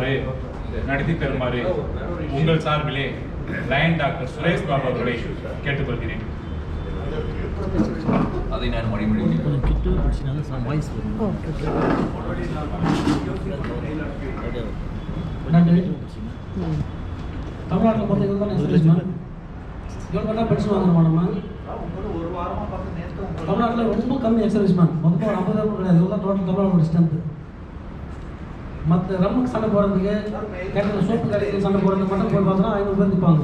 தருமாறு நடத்தி தருமாறு உங்கள் சார்பிலே லயன் டாக்டர் சுரேஷ் பாபு அவர்களை கேட்டுக்கொள்கிறேன். அதை நான் மொழிமொழி தமிழ்நாட்டில் பொறுத்த இவ்வளோ பென்ஷன் வாங்குறோம் நம்ம தமிழ்நாட்டில் ரொம்ப கம்மி எக்ஸர்வீஸ் மேன் மொத்தம் ஒரு 50 கிடையாது. இவ்வளோ டோட்டல் தமிழ்நாடு ஸ்ட்ரென்த்து. மற்ற ரம்முக்கு சண்டை போடுறதுக்கு கேட்டல் சோப்பு கடைக்கு சண்டை போடுறதுக்கு மட்டும் போய் பார்த்தோன்னா 500 பேர் நிற்பாங்க.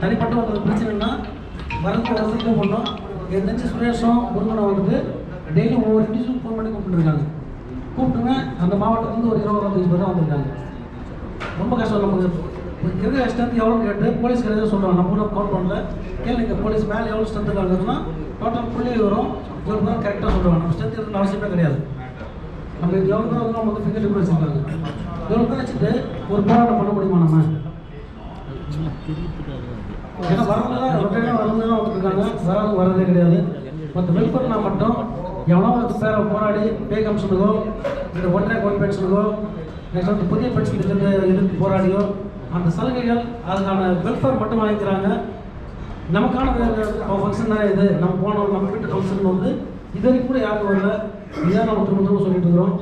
தனிப்பட்ட ஒரு பிரச்சனைனா வரதுக்கு வருஷத்துக்கு பண்ணோம். என் தெரிஞ்ச சுரேஷும் முருகனும் வந்துட்டு டெய்லி ஒவ்வொரு நிமிஷம் ஃபோன் பண்ணி கூப்பிட்டுருக்காங்க. கூப்பிட்டுங்க அந்த மாவட்டத்துலேருந்து ஒரு 20-25 பேர் தான் வந்திருக்காங்க. ரொம்ப கஷ்டம். நமக்கு இருக்கிற ஸ்ட்ரென்த் எவ்வளோன்னு கேட்டு போலீஸ் கிடையாது சொல்கிறாங்க. நம்ம கூட கவுண்ட் பண்ணல கேளுங்க. போலீஸ் மேலே எவ்வளோ ஸ்ட்ரென்த் இருக்காங்கன்னா டோட்டல் புள்ளி வரும். இவ்வளோ தான் கரெக்டாக சொல்லுவாங்க. நம்ம ஸ்ட்ரென்த் இருக்கிற அவசியமே கிடையாது. நம்ம எவ்வளோ தான் வந்து நம்ம வந்து ஃபிங்கர் டிப் வச்சுருக்காங்க. எவ்வளோ தான் வச்சுட்டு ஒரு போராட்டம் பண்ண முடியுமா நம்ம? ஏன்னா வரவங்கதான் ரொட்டேனாக வரவங்க தான் வந்துருக்காங்க. வராது வரதே கிடையாது. மற்ற வெல்ஃபேர்னா மட்டும் எவ்வளோ வந்து பேரை போராடி பே கமிஷனுக்கோ இந்த ஒன்றரை கோட் பென்ஷனுக்கோ நெக்ஸ்ட் வந்து புதிய பென்ஷன் எதிர்த்து போராடியோ அந்த சலுகைகள் அதுக்கான வெல்ஃபேர் மட்டும் வாங்கிக்கிறாங்க. நமக்கான ஃபங்க்ஷன் தான் இது. நம்ம போனோம் நம்ம வீட்டு ஃபங்க்ஷன் வந்து இது வரைக்கும் கூட யாரும் வரல. இதான் நம்ம திரும்ப திரும்ப சொல்லிட்டு இருக்கிறோம்.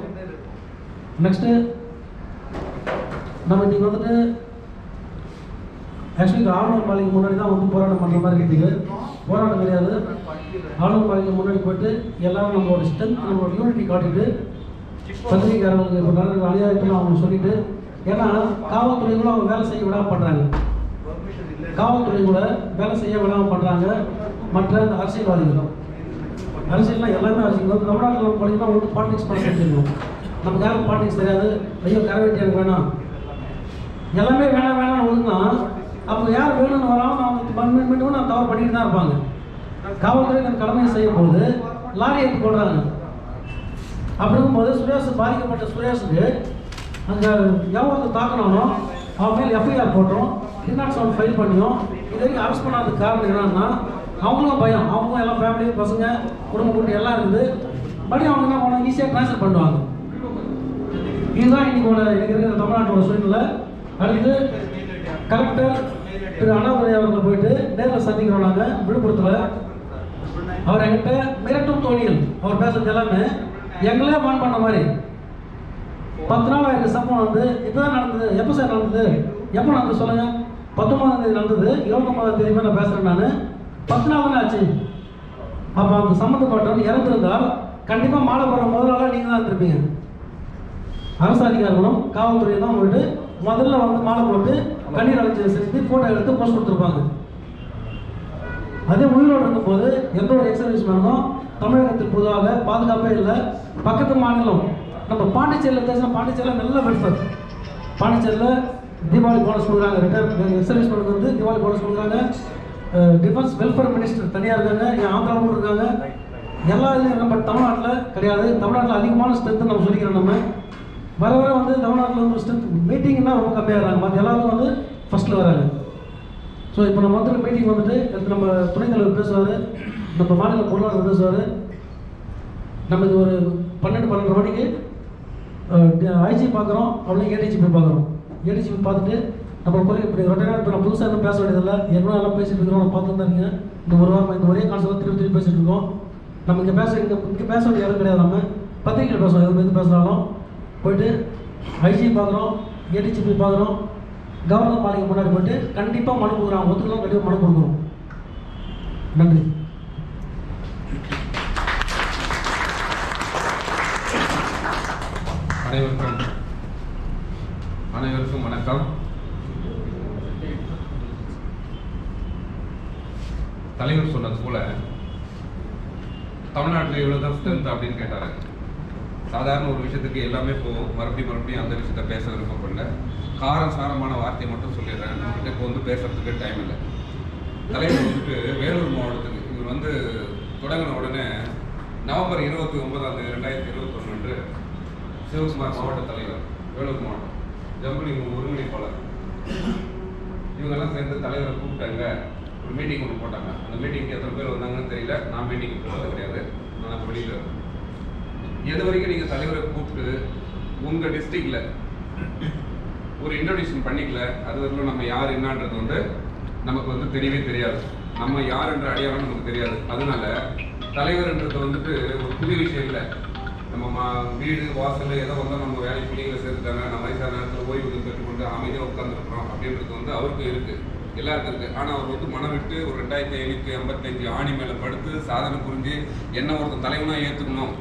நெக்ஸ்ட்டு நம்ம இன்றைக்கி வந்துட்டு ஆக்சுவலி ஆளுநர் மாளிகை முன்னாடி தான் வந்து போராட்டம் பண்ணுற மாதிரி இருக்குது. போராட்டம் கிடையாது. ஆளுநர் மாளிகை முன்னாடி போய்ட்டு எல்லோரும் நம்மளோட ஸ்ட்ரென்த் நம்மளோட யூனிட்டி காட்டிட்டு பத்திரிகையாளர்களுக்கு இப்போ நடக்கிற அநியாயத்தில் அவங்க சொல்லிட்டு ஏன்னா காவல்துறை கூட அவங்க வேலை செய்ய விடாமல் பண்ணுறாங்க. காவல்துறை கூட வேலை செய்ய விடாமல் பண்ணுறாங்க. மற்ற அரசியல்வாதிகள் அரசியல்லாம் எல்லாமே அரசியல் தமிழ்நாட்டில் நம்ம போனீங்கன்னா வந்து பாலிடிக்ஸ் பண்ண தெரியும். நமக்கு யாரும் பாலிடிக்ஸ் தெரியாது. ஐயோ கரவேட்டி எனக்கு வேணாம் எல்லாமே வேணாம் ஒழுங்குனா அவங்க யார் வேணும்னு வராமல் அவங்க மீண்டும் நான் தவறு பண்ணிட்டு தான் இருப்பாங்க. காவல்துறை நம்ம கடமையை செய்யும் போது லாரி எடுத்து போடுறாங்க. அப்படிங்கும்போது சுரேஷ் பாதிக்கப்பட்ட சுரேஷுக்கு அங்கே எவ்வளோ தாக்கணும்னோ அவன் மேலே எஃப்ஐஆர் போட்டோம். கிட்னாப் சவுண்ட் ஃபைல் பண்ணியும் இது வரைக்கும் அரெஸ்ட் பண்ணாததுக்கு காரணம் என்னன்னா அவங்களும் பயம். அவங்க எல்லாம் ஃபேமிலி பசங்க குடும்ப குட்டி எல்லாம் இருக்குது. மறுபடியும் அவங்க என்ன பண்ணாங்க ஈஸியாக ட்ரான்ஸ்ஃபர் பண்ணுவாங்க. இதுதான் இன்னைக்கு இருக்கிற தமிழ்நாட்டோட சூழ்நிலை. அடுத்து கலெக்டர் திரு அண்ணாதுரை அவர்களை போயிட்டு நேரில் சந்திக்கிறோம். நாங்கள் விழுப்புரத்தில் அவர் என்கிட்ட மிரட்டும் தோணிகள் அவர் பேசுறது எல்லாமே எங்களே வான் பண்ண மாதிரி 10 நாள் ஆகிற சம்பவம் வந்து இதுதான் நடந்தது. எப்போ சார் நடந்தது? எப்போ நடந்தது சொல்லுங்கள். 19ஆம் தேதி நடந்தது. 29ஆம் தேதி நான் பேசுகிறேன். நான் 10 நாள் தானே ஆச்சு. அப்போ அந்த சம்மந்தப்பட்டவன் இறந்துருந்தால் கண்டிப்பாக மாலை போடுற முதல் நாளாக நீங்கள் தான் இருந்திருப்பீங்க. அரசு அதிகாரிகளும் காவல்துறை தான் போயிட்டு முதல்ல வந்து மாலை போட்டு கண்ணீர் அழைச்சி செஞ்சு ஃபோட்டோ எடுத்து போஸ்ட் கொடுத்துருப்பாங்க. அதே உயிரோடு இருக்கும்போது எந்த ஒரு எக்ஸர்வீஸ் மேனும் தமிழகத்தில் பொதுவாக பாதுகாப்பே இல்லை. பக்கத்து மாநிலம் நம்ம பாண்டிச்சேரியில் பேசினா பாண்டிச்சேரியில் நல்ல வெல்ஃபேர். பாண்டிச்சேரியில் தீபாவளி போனஸ் கொடுக்குறாங்க. ரிட்டையர் சர்வீஸ் மேனுக்கு வந்து தீபாவளி போனஸ் கொடுக்குறாங்க. டிஃபென்ஸ் வெல்ஃபேர் மினிஸ்டர் தனியாக இருக்காங்க. என் ஆந்திராவும் இருக்காங்க. எல்லா இதுலையும் நம்ம தமிழ்நாட்டில் கிடையாது. தமிழ்நாட்டில் அதிகமான ஸ்ட்ரென்த்து நம்ம சொல்லிக்கிறோம். நம்ம வர வந்து தமிழ்நாட்டில் வந்து ஸ்ட்ரென்த் மீட்டிங்னா ரொம்ப கம்மியாகிறாங்க. மற்ற எல்லாரும் வந்து ஃபஸ்ட்டில் வராங்க. ஸோ இப்போ நம்ம வந்து மீட்டிங் வந்துட்டு நம்ம துணைத் தலைவர் பேசுவார். நம்ம மாநில பொருளாளர் பேசுவார். நம்ம இது ஒரு 12-12:30 மணிக்கு ஐஜி பார்க்குறோம். அப்படியே ஏடிஜிபி பார்க்குறோம். ஏடிஜிபி பார்த்துட்டு நம்ம குறை இப்படி ரொட்டேனா இப்போ நான் புதுசாக எதுவும் பேச வேண்டியதில்லை. ஏற்கனவே நல்லா பேசிட்டு இருக்கிறோம். நம்ம பார்த்துட்டு தான் இருக்கீங்க. இந்த ஒரு வாரம் இந்த ஒரே கான்செப்ட் திருப்பி பேசிகிட்டு இருக்கோம். நம்ம இங்கே பேச வேண்டிய இடம் கிடையாது. நம்ம பத்திரிகையில் பேசுவோம். எது பேசுனாலும் போயிட்டு ஐஜி பார்க்குறோம், ஏடிஜிபி பார்க்குறோம். கவர்னர் மாளிகை முன்னாடி போய்ட்டு கண்டிப்பாக மனு கொடுக்குறோம். ஒத்துக்கலாம் கண்டிப்பாக மனு கொடுக்குறோம். நன்றி. அனைவருக்கும் வணக்கம். தலைவர் சொன்னது போல தமிழ்நாட்டில் இவ்வளோதான் ஸ்ட்ரென்த் அப்படின்னு கேட்டாரு. சாதாரண ஒரு விஷயத்துக்கு எல்லாமே போகும். மறுபடியும் அந்த விஷயத்த பேச விருப்பப்படல. காரசாரமான வார்த்தையை மட்டும் சொல்லிடுறேன். நம்மகிட்ட இப்போ வந்து பேசுறதுக்கு டைம் இல்லை. தலைவர் வந்துட்டு வேலூர் மாவட்டத்துக்கு இவர் வந்து தொடங்கின உடனே நவம்பர் 29ஆம் தேதி 2021 அன்று சிவகுமார் மாவட்ட தலைவர் வேலூர் மாவட்டம் ஜம்புலி ஒருங்கிணைப்பாளர் இவங்கெல்லாம் சேர்ந்து தலைவரை கூப்பிட்டாங்க. ஒரு மீட்டிங் ஒன்று போட்டாங்க. அந்த மீட்டிங்க்கு எத்தனை பேர் வந்தாங்கன்னு தெரியல. நான் மீட்டிங் போகிறது கிடையாது. நான் வெளியில் எது வரைக்கும் நீங்கள் தலைவரை கூப்பிட்டு உங்கள் டிஸ்ட்ரிக்டில் ஒரு இன்ட்ரடியூஷன் பண்ணிக்கல, அது வரலும் நம்ம யார் என்னன்றது வந்து நமக்கு வந்து தெரியவே தெரியாது. நம்ம யார் என்ற அடையாளம் நமக்கு தெரியாது. அதனால தலைவர்ன்றது வந்துட்டு ஒரு புதிய விஷயம் இல்லை. நம்ம வீடு வாசல் ஏதோ வந்தால் நம்ம வேலை பிள்ளைங்களை சேர்த்துட்டாங்க, நம்ம வயசான நேரத்தில் ஓய்வு பெற்றுக்கொண்டு அமைதியாக உட்காந்துருக்குறோம் அப்படின்றது வந்து அவருக்கு இருக்குது, எல்லாருக்கும் இருக்குது. ஆனால் அவர் வந்து மனம் விட்டு ஒரு 2755 ஆணி மேலே படுத்து சாதனை புரிஞ்சு என்ன ஒருத்தர் தலைவனாக ஏற்றுக்கணும்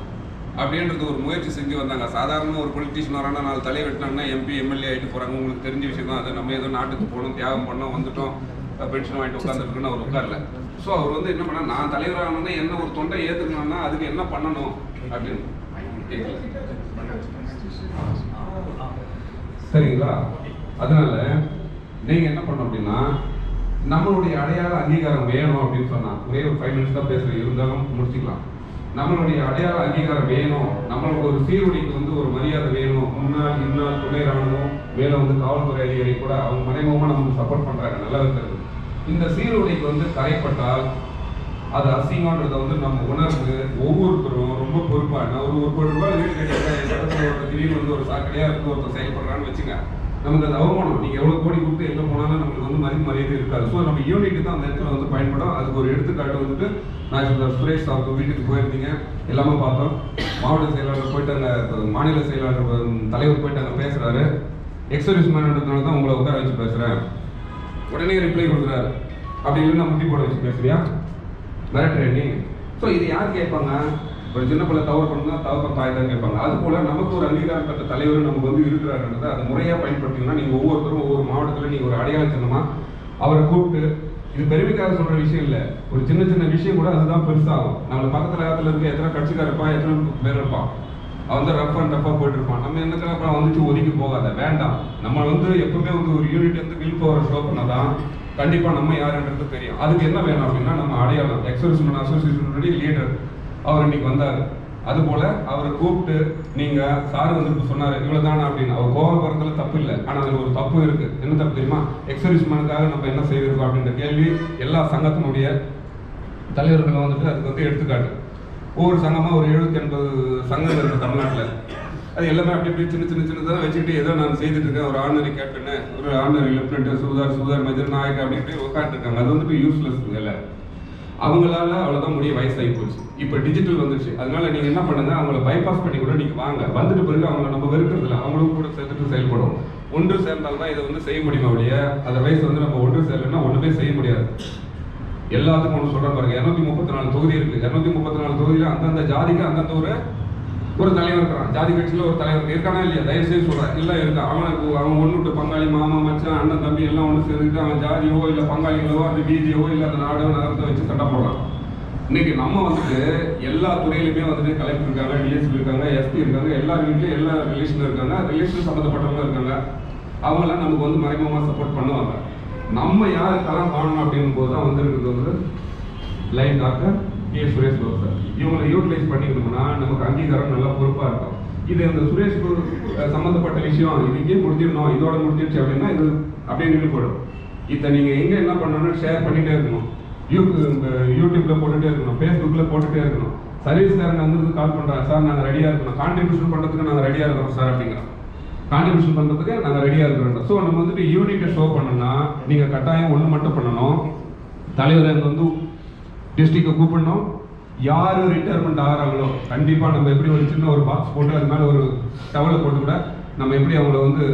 அப்படின்றது ஒரு முயற்சி செஞ்சு வந்தாங்க. சாதாரண ஒரு பொலிட்டிஷியன் வரானா 4 தலை வெட்டினாங்கன்னா MP MLA ஆகிட்டு போகிறாங்க. உங்களுக்கு தெரிஞ்ச விஷயம் தான் அது. நம்ம ஏதோ நாட்டுக்கு போகணும், தியாகம் பண்ணோம், வந்துட்டோம், பென்ஷன் வாங்கிட்டு உட்காந்துருக்குன்னு அவர் உட்காரல. ஸோ அவர் வந்து என்ன பண்ணால், நான் தலைவராகணும்னா என்ன ஒரு தொண்டை ஏற்றுக்கணும்னா அதுக்கு என்ன பண்ணணும் அப்படின்னு கேட்கல. சரிங்களா? அதனால நீங்க என்ன பண்ணணும் அப்படின்னா, நம்மளுடைய அடையாள அங்கீகாரம் வேணும் அப்படின்னு சொன்னா, ஒரே ஒரு 5 minutes தான் பேசுறேன், இருந்தாலும் முடிச்சுக்கலாம். நம்மளுடைய அடையாள அங்கீகாரம் வேணும், நம்மளுக்கு ஒரு சீருடைக்கு வந்து ஒரு மரியாதை வேணும். முன்னாள் இந்நாள் துணை ராணுவம் மேல வந்து காவல்துறை அதிகாரி கூட அவங்க மறைமுகமா நமக்கு சப்போர்ட் பண்றாங்க, நல்லா இருக்கிறது. இந்த சீருடைக்கு வந்து கரைப்பட்டால் அது அசிங்கன்றதை வந்து நம்ம உணர்ந்து ஒவ்வொருத்தரும் ரொம்ப பொறுப்பான ஒரு கோடி ரூபாய் வீடு கட்டியிருக்கா, திடீர்னு வந்து ஒரு சாக்கடையா இருந்து ஒருத்தர் செயல்படுறான்னு வச்சுங்க, நமக்கு அது அவமானம். நீங்க எவ்வளவு கோடி கொடுத்து எங்க போனாலும் நம்மளுக்கு வந்து மரியாதை இருக்காது. ஸோ நம்ம யூனிட் தான் அந்த இடத்துல வந்து பயன்படும். அதுக்கு ஒரு எடுத்துக்காட்டு வந்துட்டு, நான் சுரேஷ் அவங்க வீட்டுக்கு போயிருந்தீங்க, எல்லாமே பார்த்தோம். மாவட்ட செயலாளர் போயிட்டாங்க, மாநில செயலாளர் தலைவர் போயிட்டாங்க, பேசுறாரு. எக்ஸர்வீஸ் மேன்றதுனால தான் உங்களை உட்கார வச்சு பேசுறேன், உடனே ரிப்ளை கொடுக்குறாரு. அப்படி இல்லைன்னா முட்டி போட வச்சு பேசுறியா, மிரட்டுறேன். ஸோ இது யார் கேட்பாங்க? ஒரு சின்ன பிள்ளை தவறு பண்ணா தவறு தாய் தான் கேட்பாங்க. அது போல நமக்கு ஒரு அங்கீகாரம் பெற்ற தலைவர் நமக்கு வந்து இருக்கிறாருன்றதை அதை முறையாக பயன்படுத்திங்கன்னா, நீங்கள் ஒவ்வொருத்தரும் ஒவ்வொரு மாவட்டத்தில் நீங்கள் ஒரு அடையாள சின்னமா அவரை கூப்பிட்டு, இது பெருமைக்காக சொல்ற விஷயம் இல்லை, ஒரு சின்ன சின்ன விஷயம் கூட அதுதான் பெருசாகும். நம்மள பக்கத்துல காலத்துல இருக்க எத்தனை கட்சிக்கார இருப்பான், எத்தனை பேர் இருப்பான், அவன் தான் ரஃப் அண்ட் டஃபாக போயிட்டு இருப்பான். நம்ம எந்த அப்புறம் வந்துட்டு ஒதுக்கி போகாத, வேண்டாம். நம்ம வந்து எப்பவுமே வந்து ஒரு யூனிட் வந்து வில் பவர் ஷோ பண்ணாதான் கண்டிப்பா நம்ம யாருன்றது தெரியும். அதுக்கு என்ன வேணும் அப்படின்னா, நம்ம அடையாளம். எக்ஸர்வீஸ் அசோசியேஷனுடைய லீடர் அவர் இன்னைக்கு வந்தாரு. அது போல அவரை கூப்பிட்டு, நீங்க சார் வந்து சொன்னாரு இவ்வளவுதானா அப்படின்னு. அவர் கோபப்படுறதுல தப்பு இல்லை, ஆனா அதுல ஒரு தப்பு இருக்கு. என்ன தப்பு தெரியுமா? எக்ஸர்வீஸ் மேனுக்காக நம்ம என்ன செய்திருக்கோம் அப்படின்ற கேள்வி எல்லா சங்கத்தினுடைய தலைவர்களும் வந்துட்டு அதுக்கு வந்து எடுத்துக்காட்டு. ஒவ்வொரு சங்கமா ஒரு 70-80 சங்கம் இருக்கு தமிழ்நாட்டில். அது எல்லாமே அப்படி இப்படி சின்ன சின்ன சின்னதாக வச்சுக்கிட்டு ஏதோ நான் செய்துட்டு இருக்கேன். ஒரு ஆர்டினரி கேப்டனு, ஒரு ஆர்டினரி லெப்டினன்ட், சுதார் மேஜர், நாயக் அப்படி இப்படி உட்காந்துருக்காங்க. அது வந்துட்டு யூஸ்லெஸ் இல்லை. அவங்களால அவ்வளோதான் முடிய வயசாகி போச்சு. இப்போ டிஜிட்டல் வந்துச்சு. அதனால நீங்க என்ன பண்ணுங்க, அவங்கள பைபாஸ் பண்ணி கூட நீங்க வாங்க. வந்துட்டு பிறகு அவங்களை நம்ம வெறுக்கிறதுல அவங்களும் கூட சேர்த்துட்டு செயல்படும். ஒன்று சேர்ந்தால்தான் இதை வந்து செய்ய முடியுமா ஒழிய, அதர்வைஸ் வந்து நம்ம ஒன்று சேரலைன்னா ஒன்றுமே செய்ய முடியாது. எல்லாத்துக்கும் ஒன்று சொல்ற பாருங்க, 234 தொகுதி இருக்கு. 234 தொகுதியில அந்தந்த ஜாதிக்கு அந்தந்த ஒரு தலைவர் இருக்கிறான். ஜாதி கட்சியில ஒரு தலைவர் இருக்கானா இல்லையா? தயவு செய்து சொல்றேன், இல்லை இருக்கா. அவன் ஒன்றுட்டு பங்காளி, மாமா, மச்சான், அண்ணன், தம்பி எல்லாம் ஒன்று சேர்ந்துட்டு அவன் ஜாதியோ இல்லை பங்காளிகளோ அந்த வீதியோ இல்லை அந்த நாடோ நகரத்தை வச்சு சண்டை போடுறான். இன்னைக்கு நம்ம வந்துட்டு எல்லா துறையிலுமே வந்துட்டு கலெக்டர் இருக்காங்க, டிஎஸ்பி இருக்காங்க, எஸ்பி இருக்காங்க, எல்லா வீட்லயும் எல்லா ரிலேஷனும் இருக்காங்க, ரிலேஷன் சம்மந்தப்பட்டவங்க இருக்காங்க. அவங்களாம் நமக்கு வந்து மறைமுகமாக சப்போர்ட் பண்ணுவாங்க. நம்ம யாருக்கெல்லாம் காணணும் அப்படின் போது தான் வந்துருக்கிறது வந்து line doctor K. Suresh Babu sir. இவங்களை யூட்டிலைஸ் பண்ணிக்கணும்னா நமக்கு அங்கீகாரம் நல்லா பொறுப்பாக இருக்கும். இது இந்த சுரேஷ் சம்மந்தப்பட்ட விஷயம் இதுக்கே முடிஞ்சிடணும், இதோட முடிஞ்சிருச்சு அப்படின்னா இது அப்படியே நின்று போயிடும். இதை நீங்கள் எங்கே என்ன பண்ணணும்னு ஷேர் பண்ணிகிட்டே இருக்கணும். யூடியூப்ல போட்டுகிட்டே இருக்கணும், ஃபேஸ்புக்கில் போட்டுகிட்டே இருக்கணும். சர்வீஸ்காரங்க வந்து கால் பண்ணுறாங்க, சார் நாங்கள் ரெடியாக இருக்கணும், கான்ட்ரிபியூஷன் பண்ணுறதுக்கு நாங்கள் ரெடியாக இருக்கிறோம் சார் அப்படிங்கிறோம். கான்ட்ரிபியூஷன் பண்ணுறதுக்கு நாங்கள் ரெடியாக இருக்கிறோம். ஸோ நம்ம வந்துட்டு யூனிட்டை ஷோ பண்ணணும்னா நீங்கள் கட்டாயம் ஒன்று மட்டும் பண்ணணும். தலைவர் வந்து டிஸ்ட்ரிக்டை கூப்பிடணும். யார் ரிட்டையர்மெண்ட் ஆகிறாங்களோ கண்டிப்பாக நம்ம எப்படி ஒரு சின்ன ஒரு பாக்ஸ் போட்டு அது மேலே ஒரு டவலை போட்டு கூட நம்ம எப்படி அவங்கள வந்து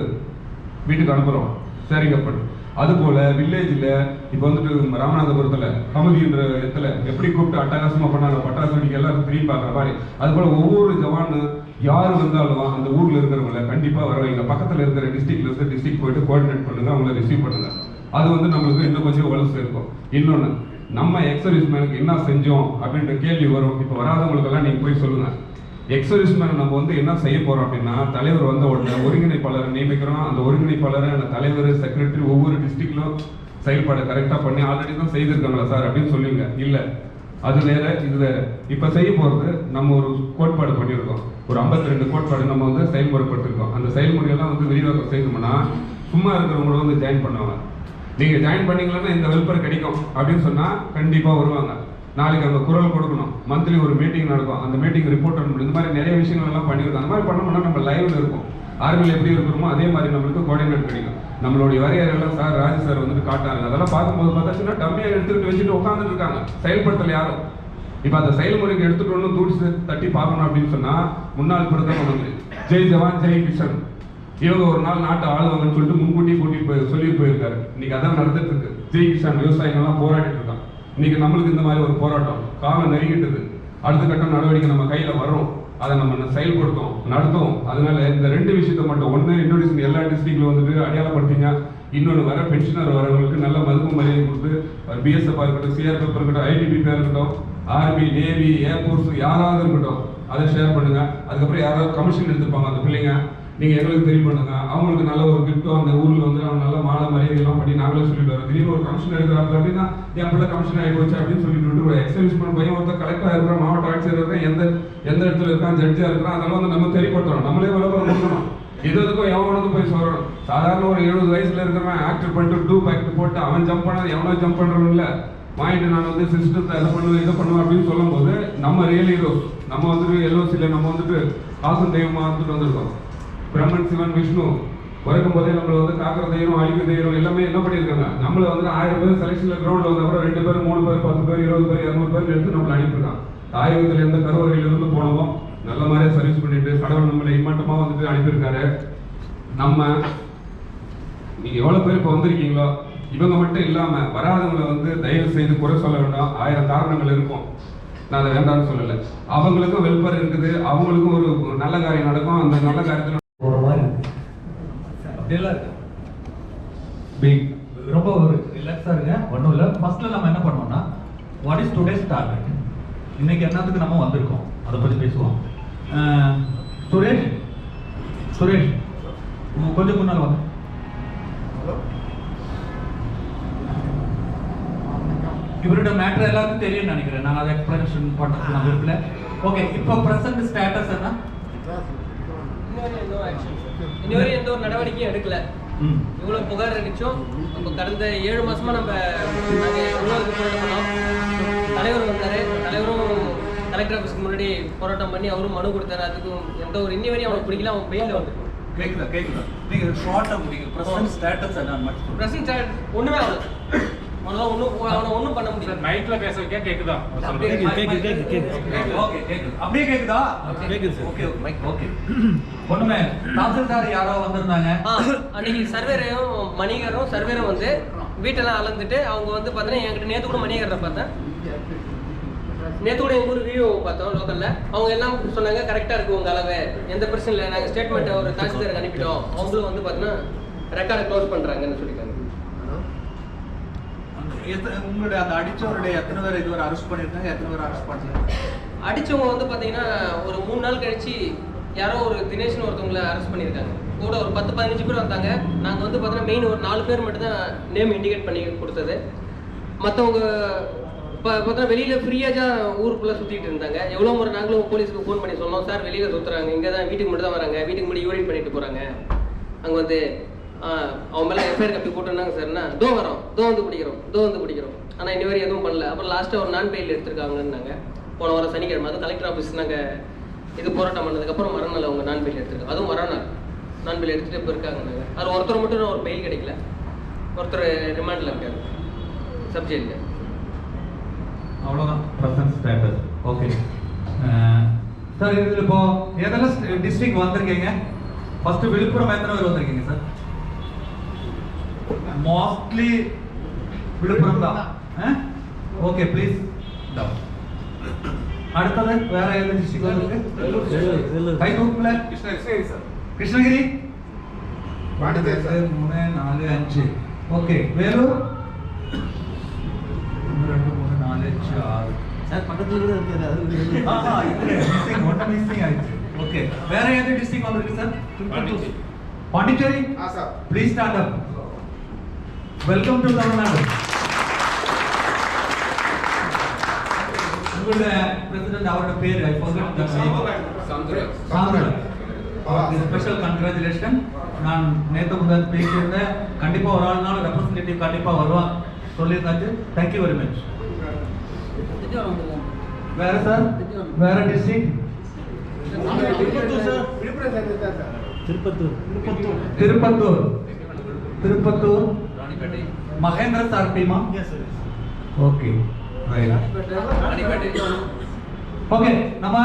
வீட்டுக்கு அனுப்புகிறோம், சரிங்க பண்ணு. அதுபோல் வில்லேஜில் இப்போ வந்துட்டு ராமநாதபுரத்தில் கமுதின்ற இடத்துல எப்படி கூப்பிட்டு அட்டகாசமாக பண்ணாங்க, பட்டாசு வெடிக்க எல்லாரும் திரும்பி பார்க்குற மாதிரி. அதுபோல் ஒவ்வொரு ஜவானு யார் வந்தாலும் அந்த ஊரில் இருக்கிறவங்கள கண்டிப்பாக வர வைங்க. பக்கத்தில் இருக்கிற டிஸ்ட்ரிக்ட்ல இருந்து டிஸ்ட்ரிக்ட் போயிட்டு கோஆர்டினேட் பண்ணுங்க, அவங்கள ரிசீவ் பண்ணுங்க. அது வந்து நம்மளுக்கு இன்னும் கொஞ்சம் வலுசு இருக்கும். இன்னொன்று, நம்ம எக்ஸர்வீஸ் மேனுக்கு என்ன செஞ்சோம் அப்படின்ற கேள்வி வரும். இப்போ வராதவங்களுக்கெல்லாம் நீங்கள் போய் சொல்லுங்க. எக்ஸர்வீஸ் மேன் நம்ம வந்து என்ன செய்ய போறோம் அப்படின்னா, தலைவர் வந்த உடனே ஒருங்கிணைப்பாளரை நியமிக்கிறோம். அந்த ஒருங்கிணைப்பாளரை அந்த தலைவர், செக்ரட்டரி ஒவ்வொரு டிஸ்ட்ரிக்ட்லும் செயல்பாடு கரெக்டாக பண்ணி ஆல்ரெடி தான் செய்திருக்காங்களா சார் அப்படின்னு சொல்லுவீங்க. இல்லை, அது வேற இது வேற. இப்போ செய்ய போகிறது நம்ம ஒரு கோட்பாடு பண்ணியிருக்கோம். ஒரு 52 கோட்பாடு நம்ம வந்து செயல்முறைப்படுத்திருக்கோம். அந்த செயல்முறையெல்லாம் வந்து விரிவாக்கம் செய்யணும்னா சும்மா இருக்கிறவங்கள வந்து ஜாயின் பண்ணுவாங்க. நீங்கள் ஜாயின் பண்ணீங்கன்னா இந்த வெல்பர் கிடைக்கும் அப்படின்னு சொன்னால் கண்டிப்பாக வருவாங்க. நாளைக்கு அங்கே குரல் கொடுக்கணும், மந்த்லி ஒரு மீட்டிங் நடக்கும், அந்த மீட்டிங் ரிப்போர்ட் பண்ணணும். இந்த மாதிரி நிறைய விஷயங்கள் எல்லாம் பண்ணியிருக்கோம். அந்த மாதிரி பண்ணோம்னா நம்ம லைவ்ல இருக்கும். ஆர்மியில் எப்படி இருக்கிறோமோ அதே மாதிரி நம்மளுக்கு கோஆர்டினேட் கிடைக்கும். நம்மளுடைய வரையறையெல்லாம் சார் ராஜு சார் வந்துட்டு காட்டாங்க. அதெல்லாம் பார்க்கும்போது பார்த்தாச்சுன்னா டம்மியை எடுத்துக்கிட்டு வச்சுட்டு உட்காந்துட்டு இருக்காங்க, செயல்படுத்தல யாரும். இப்போ அந்த செயல்முறைக்கு எடுத்துட்டு ஒன்று தூடிச்சு தட்டி பார்க்கணும் அப்படின்னு சொன்னால் முன்னாள் பிரதமர் வந்து ஜெய் ஜவான் ஜெய் கிஷன் இவங்க ஒரு நாள் நாட்டை ஆளுவாங்கன்னு சொல்லிட்டு முன்கூட்டியே கூட்டிட்டு போய் சொல்லிட்டு போயிருக்காரு. இன்னைக்கு அதான் நடந்துட்டு இருக்கு. ஜெய் கிஷான் விவசாயிகள்லாம் போராடிட்டு இருக்கான். இன்னைக்கு நம்மளுக்கு இந்த மாதிரி ஒரு போராட்டம் காலம் நெருங்கிட்டது. அடுத்த கட்ட நடவடிக்கை நம்ம கையில் வரும், அதை நம்ம செயல்படுத்தும் நடத்தும். அதனால இந்த 2 விஷயத்த மட்டும், ஒன்று இன்னொரு எல்லா டிஸ்ட்ரிக்ட்ல வந்துட்டு அடையாளப்படுத்திங்க, இன்னொன்று வர பென்ஷனர் வரவங்களுக்கு நல்ல மதிப்பு மரியாதை கொடுத்து பிஎஸ்எஃப் இருக்கட்டும், சிஆர்பிஎஃப் இருக்கட்டும், ஐடிபிபி இருக்கட்டும், ஆர்மி, நேவி, ஏர்ஃபோர்ஸ் யாராவது இருக்கட்டும், அதை ஷேர் பண்ணுங்க. அதுக்கப்புறம் யாராவது கமிஷன் எடுத்துப்பாங்க அந்த பிள்ளைங்க, நீங்க எங்களுக்கு தெரிய பண்ணுங்க. அவங்களுக்கு நல்ல ஒரு கிஃப்ட்டோ அந்த ஊர்ல வந்து அவங்க நல்ல மாலை மரியாதை எல்லாம் பண்ணி நாங்களே சொல்லிட்டு வரோம். திடீர்னு ஒரு கமிஷன் எடுக்கிறாங்க அப்படின்னா என் பிள்ளை கமிஷன் ஆகி போச்சு அப்படின்னு சொல்லிட்டு ஒரு எக்ஸர்விஸ்மெண்ட் பையன் ஒருத்தர் கலெக்டரா இருக்கிறான், மாவட்ட ஆட்சியர் இருக்கிறான், எந்த இடத்துல இருக்கான், ஜட்ஜா இருக்கிறான், அதெல்லாம் வந்து நம்ம தெரியப்படுத்துறோம். நம்மளே விளம்பரம் கொடுக்கணும். எதுக்கும் எவனுக்கும் போய் சொல்லணும். சாதாரண ஒரு 70 வயசுல இருக்கிறவன் ஆக்ட் பண்ணிட்டு 2 பேக்ட் போட்டு அவன் ஜம்ப் பண்ணாது, எவனோ ஜம்ப் பண்றவன் இல்லை. வாங்கிட்டு நான் வந்து சிஸ்டத்தை அதை பண்ணுவேன் இதை பண்ணுவேன் அப்படின்னு சொல்லும் போது நம்ம ரியல் ஹீரோஸ். நம்ம வந்துட்டு எல்ஓசியில் நம்ம வந்துட்டு காசும் தெய்வமாக வந்துட்டு வந்திருக்கோம். பிரம்மன், சிவன், விஷ்ணு பிறக்கும் போதே நம்மளை வந்து காக்கிற தெய்வம், அழிவு தெய்வம் எல்லாமே என்ன பண்ணியிருக்காங்க. நம்மளை வந்து 1000 பேர் செலெக்ஷனில் கிரௌண்டில் வந்தால் கூட 2 பேர் 3 பேர் 10 பேர் 20 பேர் 200 பேர் எடுத்து நம்மளை அனுப்பியிருக்கான். தாயகத்தில் எந்த கருவறையிலிருந்து போனோமோ நல்ல மாதிரியே சர்வீஸ் பண்ணிட்டு கடவுள் நம்மளை இம்மாட்டமாக வந்துட்டு அனுப்பியிருக்காரு. நம்ம நீங்கள் எவ்வளோ பேர் இப்போ வந்திருக்கீங்களோ இவங்க மட்டும் இல்லாமல் வராதவங்களை வந்து தயவு செய்து குறை சொல்ல வேண்டாம். 1000 காரணங்கள் இருக்கும், நான் அதை வேண்டாம்னு சொல்லலை. அவங்களுக்கும் வெல்ஃபேர் இருக்குது, அவங்களுக்கும் ஒரு நல்ல காரியம் நடக்கும். அந்த நல்ல காரியத்தில் ஒரு மாதிரி அப்படியெல்லாம் இருக்கு. ரொம்ப ஒரு ரிலாக்ஸாக இருங்க. ஒன்றும் இல்லை. ஃபர்ஸ்ட்ல நம்ம என்ன பண்ணோம்னா வாட் இஸ் டுடேஸ் டார்கெட், இன்னைக்கு என்னத்துக்கு நம்ம வந்திருக்கோம் அதை பற்றி பேசுவோம். சுரேஷ் சுரேஷ் கொஞ்சம் முன்னால் வாங்க. இவரோட மேட்டர் எல்லாருக்கும் தெரியும் நினைக்கிறேன். நான் அதை எக்ஸ்பிளனேஷன் பண்ணுறது நான் விரும்பல. ஓகே, இப்போ பிரசன்ட் ஸ்டேட்டஸ் என்ன? இன்னொரு எந்த ஒரு நடவடிக்கையும் எடுக்கல. இவ்வளவு புகார் அடிச்சோம். இப்போ கடந்த 7 மாசமா நம்ம தலைவர் வந்தாரு. தலைவரும் கலெக்டர் ஆஃபீஸ்க்கு முன்னாடி போராட்டம் பண்ணி அவரும் மனு கொடுத்தாரு. அதுக்கும் எந்த ஒரு இன்னி வரையும் அவனுக்கு பிடிக்கல. அவன் பெயில வந்து கேக்குதா நீங்க ஷார்ட்டா முடிங்க. பிரசன்ட் ஸ்டேட்டஸ் என்ன? பிரசன்ட் ஒண்ணுமே ஆகல. அவனை ஒன்றும் பண்ண முடியல. மைக்ல பேச வைக்க கேக்குதா? ஓகே கேக்குது. அப்படியே கேக்குதா? கேக்குது. Okay okay. ஒண்ணுமே தாசில்தார் யாரோ வந்திருந்தாங்க. அன்னைக்கு சர்வேரையும் மணிகரும் சர்வேரும் வந்து வீட்டெல்லாம் அளந்துட்டு அவங்க வந்து பார்த்தீங்கன்னா என்கிட்ட நேற்று கூட மணிகரை பார்த்தேன். நேற்று கூட எங்கள் ஊர் வியூ பார்த்தோம் லோக்கலில். அவங்க எல்லாம் சொன்னாங்க கரெக்டாக இருக்குது உங்கள் அளவு, எந்த பிரச்சனை இல்லை. நாங்கள் ஸ்டேட்மெண்ட்டை ஒரு தாசில்தாருக்கு அனுப்பிட்டோம். அவங்களும் வந்து பார்த்தீங்கன்னா ரெக்கார்டை க்ளோஸ் பண்ணுறாங்கன்னு சொல்லியிருக்காங்க. உங்களுடைய அந்த அடிச்சவருடைய எத்தனை பேர் இதுவரை அரெஸ்ட் பண்ணியிருக்காங்க, எத்தனை பேர் அரெஸ்ட் பண்ணல? அடிச்சவங்க வந்து பார்த்தீங்கன்னா ஒரு 3 நாள் கழிச்சு யாரோ ஒரு தினேஷ்னு ஒருத்தவங்களை அரெஸ்ட் பண்ணியிருக்காங்க. கூட ஒரு 10-15 பேர் வந்தாங்க. நாங்கள் வந்து பார்த்தீங்கன்னா மெயின் ஒரு 4 பேர் மட்டும் தான் நேம் இண்டிகேட் பண்ணி கொடுத்தது. மற்றவங்க இப்போ பார்த்தீங்கன்னா வெளியில் ஃப்ரீயாக தான் ஊருக்குள்ளே சுற்றிட்டு இருந்தாங்க. எவ்வளோ முறை நாங்களும் போலீஸுக்கு ஃபோன் பண்ணி சொன்னோம், சார் வெளியில் சுற்றுறாங்க, இங்கே தான் வீட்டுக்கு மட்டும் தான் வராங்க, வீட்டுக்கு முன்னாடி யூரின் பண்ணிட்டு போகிறாங்க, அங்கே வந்து அவன் மேலே எஃப்ஐஆர் கப்பி போட்டுருந்தாங்க சார்னா தோ வரோம், தோ வந்து பிடிக்கிறோம். ஆனால் இன்னி வரை எதுவும் பண்ணல. அப்புறம் லாஸ்ட்டாக ஒரு நான் பெயில் எடுத்திருக்காங்கன்னாங்க. போன வாரம் சனிக்கிழமை அது கலெக்டர் ஆஃபீஸ் நாங்கள் இது போராட்டம் பண்ணதுக்கப்புறம் மறுநாள் அவங்க நான் பெயில் எடுத்துருக்காங்க. அதுவும் மறுநாள் நான் பெயில் எடுத்துகிட்டு இப்போ இருக்காங்கன்னாங்க. அது ஒருத்தர் மட்டும் ஒரு பெயில் கிடைக்கல, ஒருத்தர் ரிமாண்டில் இருக்காரு சப்ஜெக்டில். அவ்வளோதான் ப்ரெசன்ட் ஸ்டேட்டஸ். ஓகே சார், இதில் இப்போ எதெல்லாம் டிஸ்ட்ரிக்ட் வந்திருக்கீங்க? ஃபர்ஸ்ட் விழுப்புரம் எத்தனை பேர் வந்திருக்கீங்க சார்? மோஸ்ட்லி விழுப்புரம் தான். Okay please. அடுத்தது வேற எந்த டிஸ்ட்ரிக்ட் வந்திருக்கு? கை தூக்குல. கிருஷ்ணகிரி 3, 4, 5. ஓகே, வேலூர் 1, 2, 3, 4, 5, 6. சார் பக்கத்துல கூட இருக்குது. அது மிஸ்ஸிங் ஆயிடுச்சு. ஓகே, வேற எந்த டிஸ்ட்ரிக்ட் வந்திருக்கு sir? Pondicherry. Sir please stand up. Welcome to Tamil Nadu. உங்களுடைய பிரசிடென்ட் அவரோட பேர் ஐ ஃபர்காட் தி நேம். சாந்தரா. Special congratulation. நான் நேற்று முதல் பேசியிருந்தேன். கண்டிப்பா ஒரு ஆள்னால ரெப்ரசன்டேட்டிவ் கண்டிப்பா வருவான் சொல்லியிருந்தாச்சு. Thank you very much. வேற சார், வேற டிஸ்ட்ரிக்ட்? திருப்பத்தூர் மகேந்திர சார் டீமா? ஓகே ஓகே, நம்ம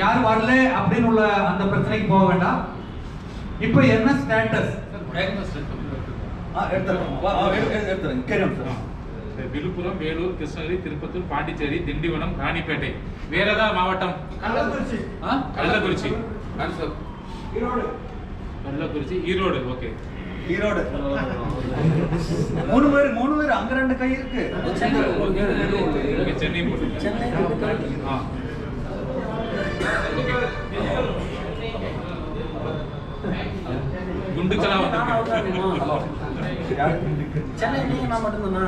யார் வரல அப்படின்னு உள்ள அந்த பிரச்சனைக்கு போக வேண்டாம். இப்போ என்ன ஸ்டேட்டஸ்? விழுப்புரம், வேலூர், கிருஷ்ணகிரி, திருப்பத்தூர், பாண்டிச்சேரி, திண்டிவனம், ராணிப்பேட்டை. வேற ஏதாவது மாவட்டம்? கள்ளக்குறிச்சி, கள்ளக்குறிச்சி, ஈரோடு. ஓகே, ஈரோடு. மூணு பேர் அங்க 2 கை இருக்கு. சென்னை குண்டுக்கலா சென்னை நீங்க நான் மட்டும்தானா?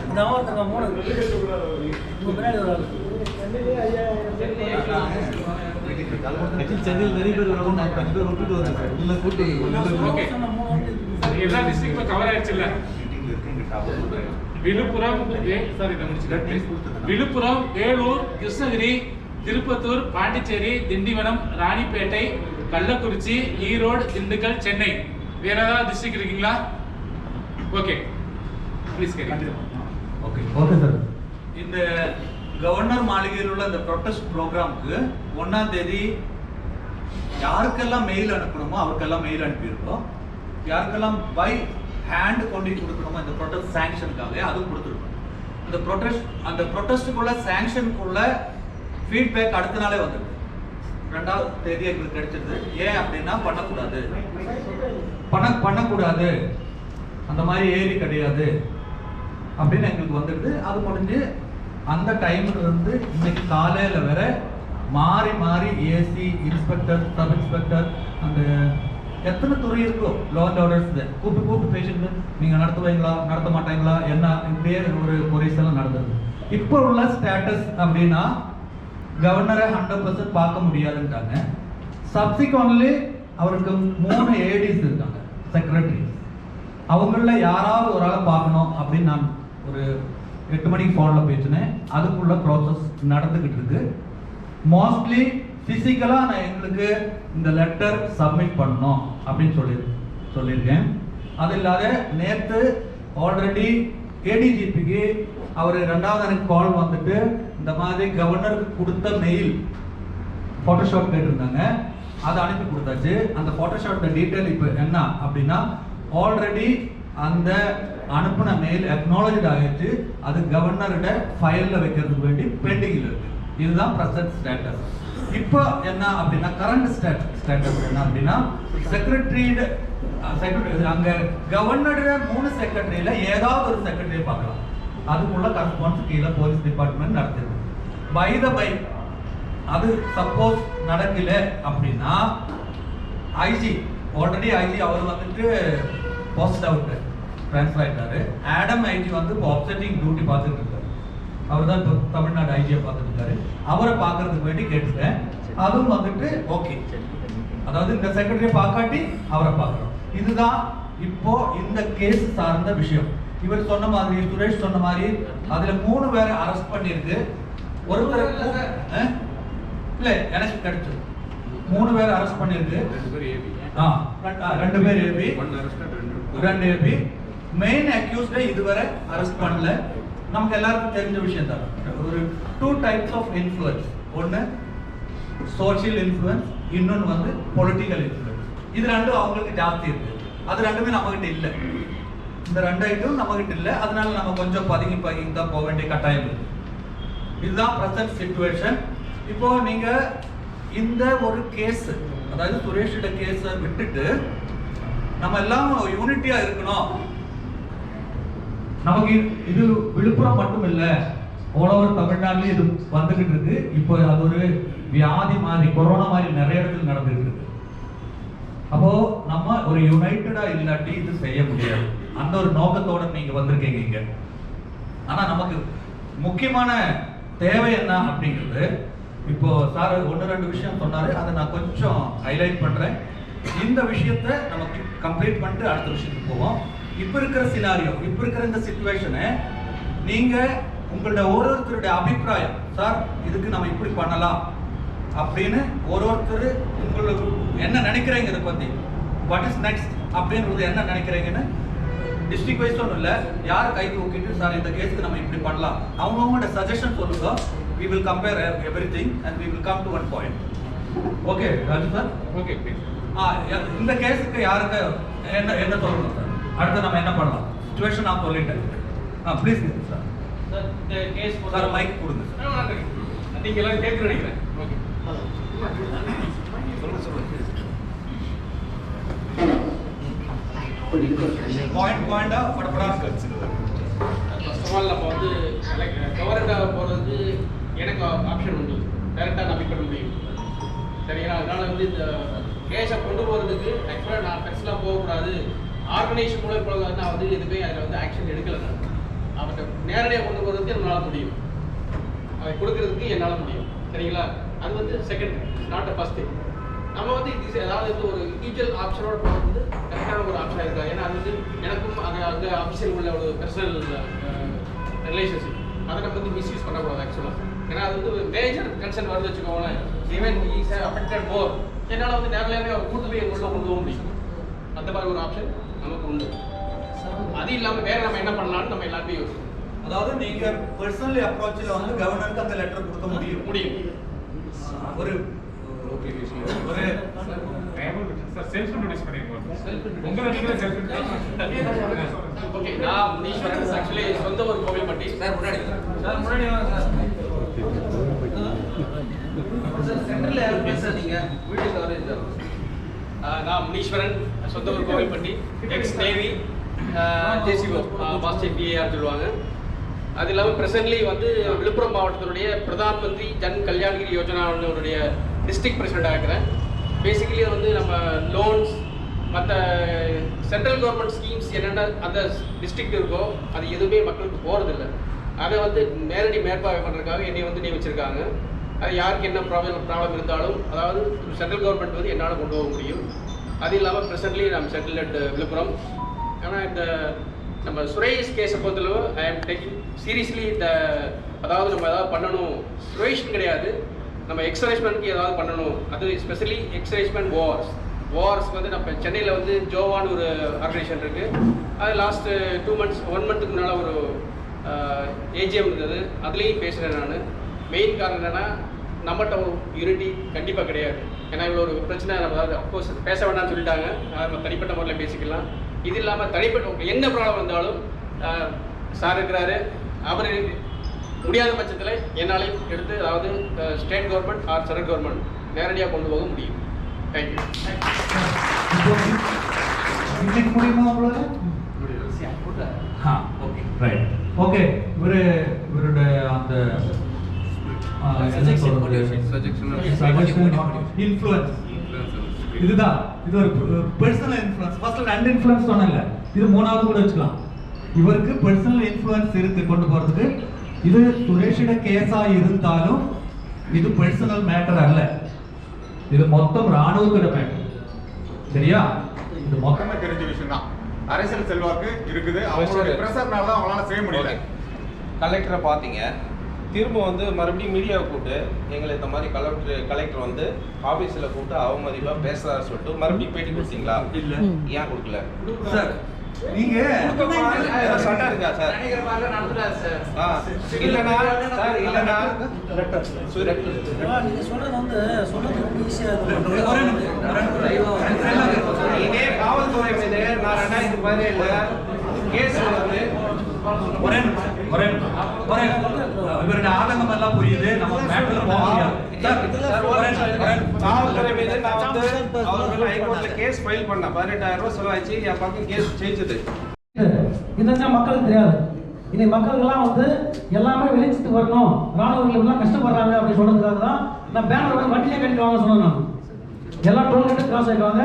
இந்த அவருக்கு 3 பின்னாடி ஒரு சென்னையில் நிறைய பேர் வரணும். நான் 10 பேர் விட்டுட்டு வரேன். இல்ல கூட்டு எல்லா டிஸ்ட்ரிக்ட்டும் கவர் ஆயிடுச்சு இல்ல? விழுப்புரம், விழுப்புரம், வேலூர், கிருஷ்ணகிரி, திருப்பத்தூர், பாண்டிச்சேரி, திண்டிவனம், ராணிப்பேட்டை, கள்ளக்குறிச்சி, ஈரோடு, திண்டுக்கல், சென்னை. வேற ஏதாவது டிஸ்ட்ரிக்ட் இருக்கீங்களா? ஓகே, ப்ளீஸ் கேட்க. Okay okay sir. இந்த கவர்னர் மாளிகையில் உள்ள இந்த ப்ரொடெஸ்ட் ப்ரோக்ராமுக்கு 1ஆம் தேதி யாருக்கெல்லாம் மெயில் அனுப்பணுமோ அவருக்கெல்லாம் மெயில் அனுப்பியிருக்கோம். யாருக்கெல்லாம் பை ஹேண்ட் கொண்டு கொடுக்கணுமோ இந்த ப்ரொடெஸ்ட் சாங்ஷனுக்காக அதுவும் கொடுத்துருக்கோம். அந்த ப்ரொடெஸ்ட்டுக்குள்ள சாங்ஷனுக்குள்ள ஃபீட்பேக் அடுத்த நாளே வந்துடுது. 2ஆம் தேதி எங்களுக்கு கிடைச்சிருது. ஏன் அப்படின்னா பண்ணக்கூடாது அந்த மாதிரி ஏறி கிடையாது அப்படின்னு எங்களுக்கு வந்துடுது. அது முடிஞ்சு அந்த டைம்ல இருந்து இன்னைக்கு காலையில வர மாறி மாறி ஏசி, இன்ஸ்பெக்டர், சப் இன்ஸ்பெக்டர், அந்த எத்தனை துறை இருக்கோ லோ அண்ட் ஆர்டர்ஸ் கூப்பிட்டு பேசிட்டு நீங்க நடத்துவீங்களா நடத்த மாட்டாங்களா என்ன இப்படியே ஒரு கொரிஸ் எல்லாம் நடந்தது. இப்போ உள்ள ஸ்டேட்டஸ் அப்படின்னா கவர்னரை 100% பார்க்க முடியாதுன்ட்டாங்க. சப்சிக்வென்ட்லி அவருக்கு 3 ஏடிஸ் இருக்காங்க, செக்ரட்டரி. அவங்கள யாராவது ஒரு ஆளை பார்க்கணும் அப்படின்னு நான் ஒரு 8 மணிக்கு ஃபோனில் பேசினேன். அதுக்குள்ள ப்ராசஸ் நடந்துக்கிட்டு இருக்கு. மோஸ்ட்லி ஃபிசிக்கலாக நான் எங்களுக்கு இந்த லெட்டர் சப்மிட் பண்ணணும் அப்படின்னு சொல்லியிருக்கேன். அது இல்லாத நேற்று ஆல்ரெடி ஏடிஜிபிக்கு அவர் 2வது எனக்கு கால் வந்துட்டு இந்த மாதிரி கவர்னருக்கு கொடுத்த மெயில் ஃபோட்டோஷாப் கேட்டிருந்தாங்க. அதை அனுப்பி கொடுத்தாச்சு. அந்த ஃபோட்டோஷாப்போட டீட்டெயில் இப்போ என்ன அப்படின்னா ஆல்ரெடி அந்த அனுப்பின மெயில் அக்னாலஜ் ஆகிடுச்சு. அது கவர்னரோட ஃபைலில் வைக்கிறதுக்கு வேண்டி பெண்டிங்கில் இருக்கு. இதுதான் ப்ரெசன்ட் ஸ்டேட்டஸ். இப்போ என்ன அப்படின்னா கரண்ட் ஸ்டேட்டஸ் என்ன அப்படின்னா செக்ரட்டரி அங்க கவர்னரோட 3 செக்ரட்டரியில ஏதாவது ஒரு செக்ரட்டரியை பார்க்கலாம். அதுக்குள்ள கரஸ்பான்ஸ் கீழே போலீஸ் டிபார்ட்மெண்ட் நடத்துது. பை த பை அது சப்போஸ் நடக்கல அப்படின்னா ஐஜி ஆல்ரெடி அவர் வந்துட்டு போஸ்ட் அவுட் ட்ரான்ஸ்ஃபர் ஆயிட்டாரு. ஆடம் ஐஜி வந்து இப்போ ஆப்செட்டிங் டியூட்டி பார்த்துட்டு இருக்காரு. அவர் தான் இப்போ தமிழ்நாடு ஐஜியை பார்த்துட்டு இருக்காரு. அவரை பார்க்கறதுக்கு வேண்டி கேட்டுட்டேன். அதுவும் வந்துட்டு ஓகே. அதாவது இந்த செக்ரட்டரியை பார்க்காட்டி அவரை பார்க்கணும். இதுதான் இப்போ இந்த கேஸ் சார்ந்த விஷயம். இவர் சொன்ன மாதிரி சுரேஷ் சொன்ன மாதிரி அதுல 3 பேரை அரெஸ்ட் பண்ணிருக்கு. ஒருத்தர் இல்ல எனக்கு கிடைச்சது 3 பேரை அரெஸ்ட் பண்ணிருக்கு. 2 பேர் ஏபி, 2 ஏபி. மெயின் அக்யூஸ்டை இதுவரை அரெஸ்ட் பண்ணல. நமக்கு எல்லாருக்கும் தெரிஞ்ச விஷயம் தான். ஒரு 2 டைப்ஸ் ஆஃப் இன்ஃப்ளூயன்ஸ். ஒன்று சோஷியல் இன்ஃப்ளூயன்ஸ், இன்னொன்று வந்து பொலிட்டிக்கல் இன்ஃப்ளூயன்ஸ். இது 2 அவங்களுக்கு ஜாஸ்தி இருக்கு. அது 2மே நம்மகிட்ட இல்லை. இந்த 2 ஐட்டம் நம்மகிட்ட இல்லை. அதனால நம்ம கொஞ்சம் பதுங்கி தான் போக வேண்டிய கட்டாயம் இருக்கு. இதுதான் பிரசன்ட் சிச்சுவேஷன். இப்போ நீங்க இந்த ஒரு கேஸ், அதாவது சுரேஷோட கேஸை விட்டுட்டு நம்ம எல்லாம் யூனிட்டியா இருக்கணும். நமக்கு இது விழுப்புரம் மட்டும் இல்ல, ஆல் ஓவர் தமிழ்நாட்டிலே இது வந்துகிட்டு இருக்கு. இப்போ அது ஒரு வியாதி மாதிரி, கொரோனா மாதிரி நிறைய இடத்துல நடந்துட்டு இருக்கு. அப்போ நம்ம ஒரு யுனைட்டடா இல்லாட்டி இது செய்ய முடியாது. அந்த ஒரு நோக்கத்தோட நீங்க வந்திருக்கீங்க இங்க. ஆனா நமக்கு முக்கியமான தேவை என்ன அப்படிங்கிறது, இப்போ சார் 1-2 விஷயம் சொன்னாரு. அதை நான் கொஞ்சம் ஹைலைட் பண்றேன். இந்த விஷயத்தை நமக்கு கம்ப்ளீட் பண்ணிட்டு அடுத்த விஷயத்துக்கு போவோம். இப்போ இருக்கிற சினாரியோ, இப்போ இருக்கிற இந்த சிச்சுவேஷனை நீங்க உங்களோட ஒருத்தருடைய அபிப்பிராயம், சார் இதுக்கு நம்ம இப்படி பண்ணலாம், அப்படின்னு ஒருத்தர் உங்களுக்கு என்ன நினைக்கிறீங்க இதை பற்றி, வாட் இஸ் நெக்ஸ்ட் அப்படின்றது என்ன நினைக்கிறீங்கன்னு டிஸ்ட்ரிக்ட் வைஸ் ஒன்றும் இல்லை, யார் கை தூக்கிட்டு சார் இந்த கேஸுக்கு நம்ம இப்படி பண்ணலாம் அவங்கவுங்களோட சஜஷன் சொல்லுங்க. we will compare everything and we will come to one point. Okay Raju sir. Okay இந்த கேஸுக்கு யாருக்கு என்ன என்ன சொல்லணும் சார், அடுத்து நம்ம என்ன பண்ணலாம் சிச்சுவேஷன் நான் சொல்லிட்டேன். Please sir. சார் இந்த கேஸ் சார் மைக் கொடுங்க சார். நீங்கள் எல்லாம் கேட்குறேன் நினைக்கிறேன். ஓகே பாயிண்டா படப்படா. ஃபர்ஸ்ட் ஆஃப் ஆல் நம்ம வந்து கவர்னராக போகிறதுக்கு எனக்கு ஆப்ஷன் உண்டு, டைரெக்டாக நம்பி பண்ண முடியும். சரிங்களா? அதனால் வந்து இந்த கேஸை கொண்டு போகிறதுக்கு ஆக்சுவலாக நான் பெருசெலாம் போகக்கூடாது, ஆர்கனைசேஷன் மூலம் இப்போ நான் வந்து எதுவுமே அதில் வந்து ஆக்ஷன் எடுக்கலை. நான் அவர்கிட்ட நேரடியாக கொண்டு போகிறதுக்கு என்னால் முடியும், அதை கொடுக்கறதுக்கு என்னால் முடியும். சரிங்களா? அது வந்து second, not a first thing. நம்ம வந்து இது அதாவது வந்து ஒரு இண்டிவிஜுவல் ஆப்ஷனோட போகிறது வந்து கரெக்டான ஒரு ஆப்ஷனாக இருக்காது. ஏன்னா அது வந்து எனக்கும் அங்கே ஆஃபீஸில் உள்ள ஒரு பர்சனல் ரிலேஷன்ஷிப், அதை நம்ம வந்து மிஸ்யூஸ் பண்ணக்கூடாது ஆக்சுவலாக. ஏன்னா அது வந்து ஒரு மேஜர் கன்சர்ன் வருது வச்சுக்கோங்களேன். ஈவன் இஸ் அஃபெக்டட் மோர், என்னால் வந்து நேரில் அவர் கூட்டு போய் எங்கள்கிட்ட கொண்டு போக முடியும். அந்த மாதிரி ஒரு ஆப்ஷன் நமக்கு உண்டு. அது இல்லாமல் வேறு நம்ம என்ன பண்ணலாம்னு நம்ம எல்லாருமே யோசிக்கணும். அதாவது நீங்க பர்சனல் அப்ரோச்சில் வந்து கவர்னருக்கு அந்த லெட்டர் கொடுக்க முடியும். ஒரு ஒரு சார் செல்ஃப் இன்ட்ரோடியூஸ் பண்ணிருக்கோம். உங்களை நீங்களே செல்ஃப் ஓகே, நான் முனீஸ்வரன். ஆக்சுவலி சொந்த ஒரு கோவில்பட்டி. சார் முன்னாடி வாங்க சார். சென்டர்ல யார் பேசுறீங்க? வீடியோ கவரேஜ் தான். நான் முனீஸ்வரன், சொந்த ஒரு Kovilpatti, X navy, JCO master PAR சொல்லுவாங்க. அது இல்லாமல் ப்ரெசென்ட்லி வந்து விழுப்புரம் மாவட்டத்தினுடைய பிரதான் மந்திரி ஜன் கல்யாண்கிரி யோஜனாவுடைய டிஸ்ட்ரிக்ட் பிரசிடெண்டாக இருக்கிறேன். பேசிக்கலி வந்து நம்ம லோன்ஸ் மற்ற சென்ட்ரல் கவர்மெண்ட் ஸ்கீம்ஸ் என்னென்ன அந்த டிஸ்ட்ரிக்ட் இருக்கோ அது எதுவுமே மக்களுக்கு போகிறதில்ல. அதை வந்து நேரடி மேற்பார்வை பண்ணுறதுக்காக என்னை வந்து நியமிச்சிருக்காங்க. அது யாருக்கு என்ன ப்ராப்ளம் இருந்தாலும் அதாவது சென்ட்ரல் கவர்மெண்ட் வந்து என்னால் கொண்டு போக முடியும். அது இல்லாமல் ப்ரெசென்ட்லி நம்ம செட்டில் அட் விழுப்புரம். ஆனால் இந்த நம்ம சுரேஷ் கேஸை பொறுத்தளவு ஐ ஆம் டேக்கிங் சீரியஸ்லி இந்த அதாவது நம்ம ஏதாவது பண்ணணும், சுரேஷன் கிடையாது, நம்ம எக்ஸரைஸ்மெண்ட்க்கு ஏதாவது பண்ணணும். அது ஸ்பெஷலி எக்ஸரைஸ்மெண்ட் வார்ஸ்க்கு வந்து நம்ம சென்னையில் வந்து ஜோவான்னு ஒரு ஆர்கனைசேஷன் இருக்குது. அது லாஸ்ட்டு 2 months 1 monthக்கு முன்னால் ஒரு ஏஜிஎம் இருந்தது, அதுலேயும் பேசுகிறேன் நான். மெயின் காரணம் என்னென்னா நம்மகிட்ட ஒரு யூனிட்டி கண்டிப்பாக கிடையாது. ஏன்னா இவ்வளோ ஒரு பிரச்சனை நம்ம அதாவது அஃப்கோர்ஸ் பேச வேண்டாம்னு சொல்லிட்டாங்க, நம்ம தனிப்பட்ட முறையில் பேசிக்கலாம். இது இல்லாமல் தனிப்பட்ட என்ன ப்ராப்ளம் வந்தாலும் சார் இருக்கிறாரு, அவர் முடியாத பட்சத்தில் என்னாலையும் எடுத்து அதாவது state government R central government நேரடியாக கொண்டு போக முடியும். தேங்க்யூ. இன்னைக்கு முடியுமா உங்களோட? Okay right. ஓகே இவரோட அந்த இன்ஃப்ளூயன்ஸ் இதுதான். இது ஒரு பர்சனல் இன்ஃப்ளூயன்ஸ். ஃபர்ஸ்ட் 2 இன்ஃப்ளூயன்ஸ் சொன்னேன்ல, இது 3வது கூட வச்சுக்கலாம். இவருக்கு பர்சனல் இன்ஃப்ளூயன்ஸ் இருக்கு கொண்டு போறதுக்கு. இது சுரேஷோட கேஸா இருந்தாலும் இது பர்சனல் மேட்டர் அல்ல, இது மொத்தம் ராணுவத்தோட மேட்டர். சரியா? இது மொத்தமா தெரிஞ்ச விஷயம் தான். அரசியல் செல்வாக்கு இருக்குது, அவங்களோட பிரஷர்னால தான் அவங்களால செய்ய முடியல. கலெக்டரை பார்த்தீங்க, திரும்ப வந்து மறுபடியும் மீடியாவை கூப்பிட்டு எங்களை இந்த மாதிரி கலெக்டர் வந்து ஆஃபீஸில் கூப்பிட்டு அவமதிப்பாக பேசுறாரு சொல்லிட்டு மறுபடியும் பேட்டி கொடுத்தீங்களா? இல்லை. ஏன் கொடுக்கல சார்? நீங்க சட்டம் இருக்கா சார்? இல்லைண்ணா சார், இல்லைண்ணா நீங்க சொல்றது வந்து சொல்றது ரொம்ப ஈஸியா இதே காவல்துறை மீது நான் 2017 கேஸ் வந்து இவருடைய ஆதங்கம் எல்லாம் புரியுது. நம்ம மேட்டர்ல போக முடியாது. காவல்துறை மீது நான் வந்து அவர்கள் ஹைகோர்ட்ல கேஸ் ஃபைல் பண்ண 18,000 ரூபாய் செலவாச்சு. என் பக்கம் கேஸ் ஜெயிச்சது. இதெல்லாம் மக்களுக்கு தெரியாது. இன்னைக்கு மக்களுக்கெல்லாம் வந்து எல்லாமே வெளிச்சத்துக்கு வரணும், ராணுவர்கள் எல்லாம் கஷ்டப்படுறாங்க அப்படின்னு சொல்றதுக்காக தான் நான் பேனர் வந்து வண்டியே கட்டிட்டு வாங்க சொன்னேன். நான் எல்லாம் டோல்கேட்டு கிராஸ் ஆகிடுவாங்க.